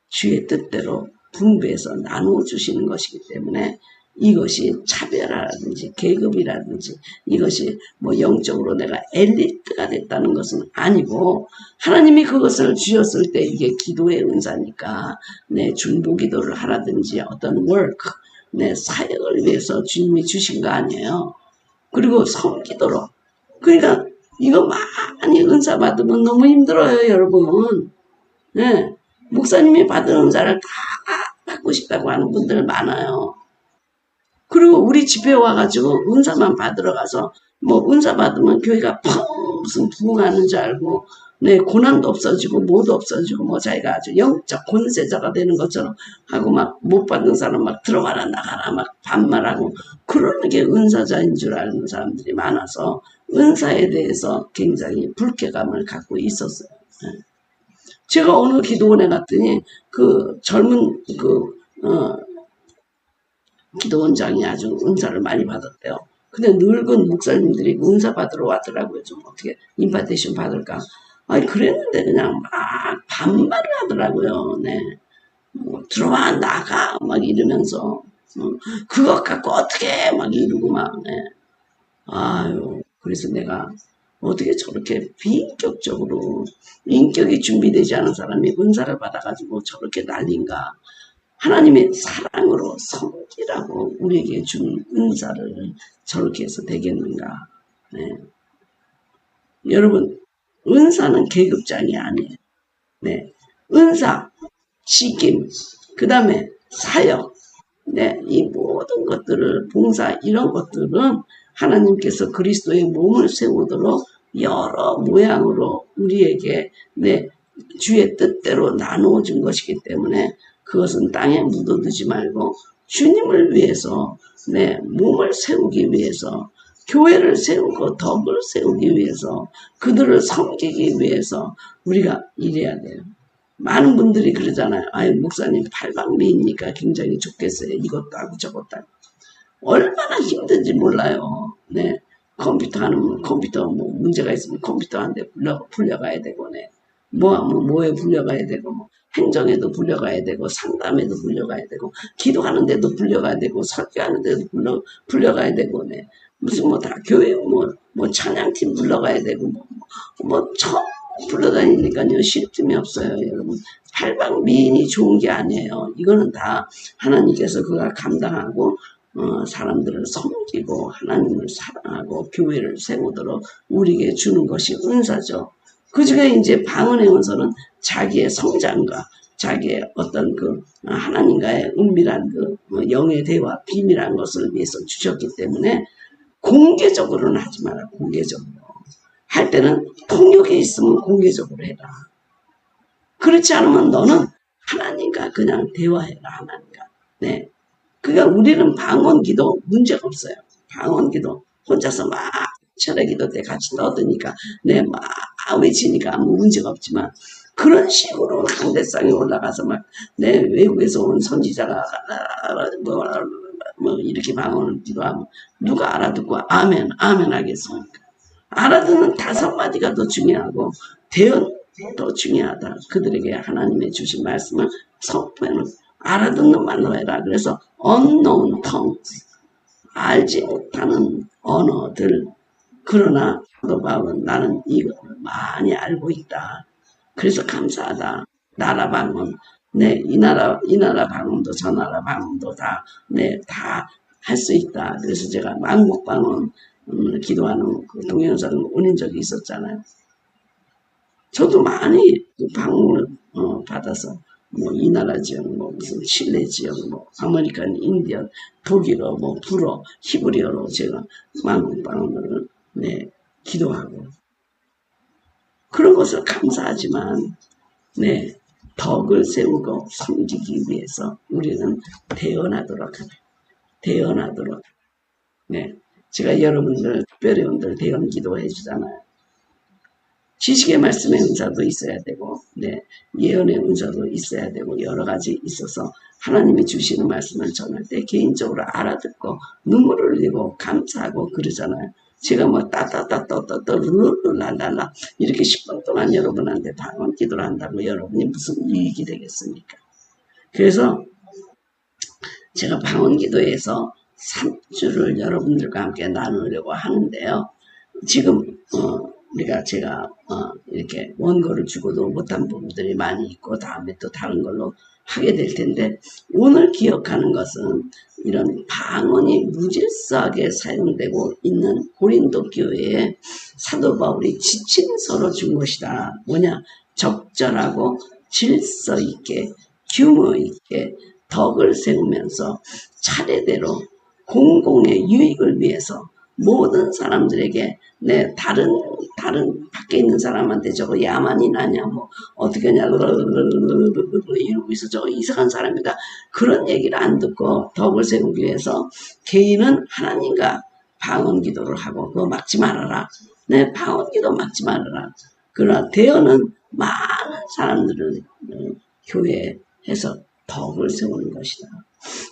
주의 뜻대로 분배해서 나누어 주시는 것이기 때문에 이것이 차별화라든지 계급이라든지 이것이 뭐 영적으로 내가 엘리트가 됐다는 것은 아니고 하나님이 그것을 주셨을 때 이게 기도의 은사니까 내 중보기도를 하라든지 어떤 워크 내 사역을 위해서 주님이 주신 거 아니에요. 그리고 성기도로 그러니까 이거 많이 은사 받으면 너무 힘들어요 여러분. 네. 목사님이 받은 은사를 다 받고 싶다고 하는 분들 많아요. 그리고 우리 집에 와가지고 은사만 받으러 가서 뭐 은사 받으면 교회가 무슨 부흥하는 줄 알고 네 고난도 없어지고 뭐도 없어지고 뭐 자기가 아주 영적 권세자가 되는 것처럼 하고 막 못 받는 사람 막 들어가라 나가라 막 반말하고 그러는 게 은사자인 줄 아는 사람들이 많아서 은사에 대해서 굉장히 불쾌감을 갖고 있었어요. 네. 제가 어느 기도원에 갔더니 그 젊은 기도원장이 아주 은사를 많이 받았대요. 근데 늙은 목사님들이 은사 받으러 왔더라고요. 좀 어떻게 임파테이션 받을까? 아니 그랬는데 그냥 막 반말을 하더라고요. 네. 뭐, 들어와 나가 막 이러면서 그것 갖고 어떻게 막 이러고 막 네. 아유 그래서 내가 어떻게 저렇게 비인격적으로 인격이 준비되지 않은 사람이 은사를 받아가지고 저렇게 난린가. 하나님의 사랑으로 섬기라고 우리에게 준 은사를 저렇게 해서 되겠는가. 네. 여러분 은사는 계급장이 아니에요. 네. 은사, 직임, 그 다음에 사역, 네. 이 모든 것들을 봉사 이런 것들은 하나님께서 그리스도의 몸을 세우도록 여러 모양으로 우리에게 네, 주의 뜻대로 나누어 준 것이기 때문에 그것은 땅에 묻어두지 말고 주님을 위해서 내 몸을 세우기 위해서 교회를 세우고 덕을 세우기 위해서 그들을 섬기기 위해서 우리가 일해야 돼요. 많은 분들이 그러잖아요. 아유 목사님 팔방미이니까 굉장히 좋겠어요. 이것도 하고 저것도 하고. 얼마나 힘든지 몰라요. 네. 컴퓨터 하는 컴퓨터 뭐 문제가 있으면 컴퓨터한테 불려가야 되고 네. 뭐에 불려가야 되고 뭐 행정에도 불려가야 되고 상담에도 불려가야 되고 기도하는데도 불려가야 되고 설교하는데도 불려가야 되고 네. 무슨 뭐 다 교회 뭐 찬양팀 불러가야 되고 뭐 처음 불러다니니까요 쉴 틈이 없어요 여러분. 팔방미인이 좋은 게 아니에요. 이거는 다 하나님께서 그가 감당하고 사람들을 섬기고 하나님을 사랑하고 교회를 세우도록 우리에게 주는 것이 은사죠. 그 중에 이제 방언의 은사는 자기의 성장과 자기의 어떤 그 하나님과의 은밀한 그 영의 대화, 비밀한 것을 위해서 주셨기 때문에 공개적으로는 하지 마라. 공개적으로. 할 때는 통역이 있으면 공개적으로 해라. 그렇지 않으면 너는 하나님과 그냥 대화해라. 하나님과. 네. 그러니까 우리는 방언기도 문제가 없어요. 방언기도 혼자서 막 철회기도 때 같이 넣어두니까 네, 막 외치니까 아무 문제가 없지만 그런 식으로 강대상에 올라가서 막 내 외국에서 온 선지자가 뭐 이렇게 방언을 기도하면 누가 알아듣고 아멘 아멘 하겠습니까? 알아듣는 5마디가 더 중요하고 대언 더 중요하다. 그들에게 하나님의 주신 말씀을 선포해놓고 알아듣는 말로 해라. 그래서 unknown tongues 알지 못하는 언어들 그러나 사도 바울은 나는 이거를 많이 알고 있다. 그래서 감사하다. 나라 방언 네, 이 나라 방언도 저 나라 방언도 다 할 수 있다. 그래서 제가 만국 방언 기도하는 그 동영상을 올린 적이 있었잖아요. 저도 많이 방언을 받아서 뭐 이 나라 지역, 뭐 무슨 칠레 지역, 뭐 아메리칸 인디언, 독일어, 뭐 불어, 히브리어로 제가 만국방언을 네, 기도하고 그런 것을 감사하지만 네, 덕을 세우고 섬기기 위해서 우리는 대언하도록 하다. 대언하도록. 네, 제가 여러분들 특별히 오늘 대언 기도해 주잖아요. 지식의 말씀의 은사도 있어야 되고, 네, 예언의 은사도 있어야 되고, 여러 가지 있어서 하나님이 주시는 말씀을 전할 때 개인적으로 알아듣고 눈물을 흘리고 감사하고 그러잖아요. 제가 뭐 따따따따따따 룰루랄랄라 이렇게 10분 동안 여러분한테 방언 기도를 한다고 여러분이 무슨 이익이 되겠습니까? 그래서 제가 방언 기도에서 3주를 여러분들과 함께 나누려고 하는데요. 지금 우리가 제가 이렇게 원고를 주고도 못한 부분들이 많이 있고 다음에 또 다른 걸로 하게 될 텐데 오늘 기억하는 것은 이런 방언이 무질서하게 사용되고 있는 고린도 교회에 사도 바울이 지침서로 준 것이다. 뭐냐? 적절하고 질서 있게 규모 있게 덕을 세우면서 차례대로 공공의 유익을 위해서 모든 사람들에게 네, 다른 밖에 있는 사람한테 저거 야만이 나냐 뭐 어떻게 하냐 이러고 있어 저거 이상한 사람이다 그런 얘기를 안 듣고 덕을 세우기 위해서 개인은 하나님과 방언 기도를 하고 그거 막지 말아라. 네, 방언 기도 막지 말아라. 그러나 대언은 많은 사람들을 교회에서 덕을 세우는 것이다.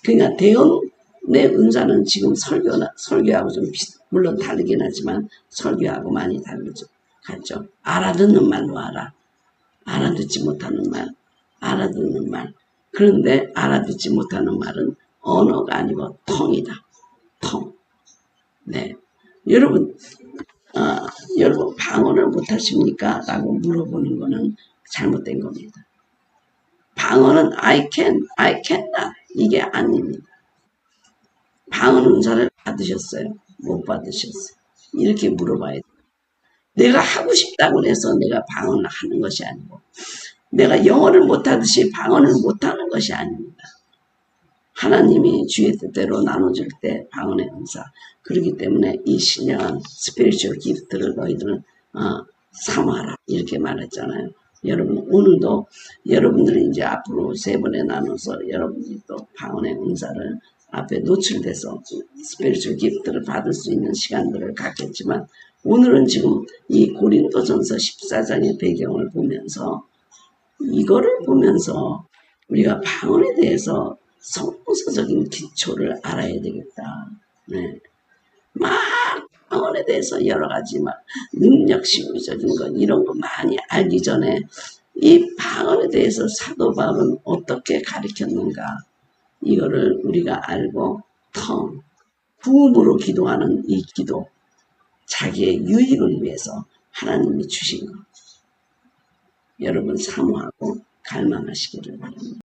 그러니까 대언의 은사는 지금 설교하고 좀 물론 다르긴 하지만 설교하고 많이 다르죠. 알아듣는 말로 알아. 알아듣지 못하는 말, 알아듣는 말. 그런데 알아듣지 못하는 말은 언어가 아니고 텅이다. 텅. 네. 여러분 방언을 못하십니까? 라고 물어보는 거는 잘못된 겁니다. 방언은 I cannot 이게 아닙니다. 방언 은사를 받으셨어요? 못 받으셨어요? 이렇게 물어봐야 돼요. 내가 하고 싶다고 해서 내가 방언을 하는 것이 아니고 내가 영어를 못하듯이 방언을 못하는 것이 아닙니다. 하나님이 주의 뜻대로 나눠줄 때 방언의 은사. 그렇기 때문에 이 신령한 스피리추얼 기프트를 너희들은 사모하라 이렇게 말했잖아요. 여러분 오늘도 여러분들이 이제 앞으로 3번에 나눠서 여러분들이 또 방언의 은사를 앞에 노출돼서 스피리추얼 기프트를 받을 수 있는 시간들을 갖겠지만 오늘은 지금 이 고린도전서 14장의 배경을 보면서 이거를 보면서 우리가 방언에 대해서 성서적인 기초를 알아야 되겠다. 네. 막 방언에 대해서 여러 가지 막 능력 시구적인 것 이런 거 많이 알기 전에 이 방언에 대해서 사도 바울은 어떻게 가르쳤는가 이거를 우리가 알고 부음으로 기도하는 이 기도 자기의 유익을 위해서 하나님이 주신 것 여러분 사모하고 갈망하시기를 바랍니다.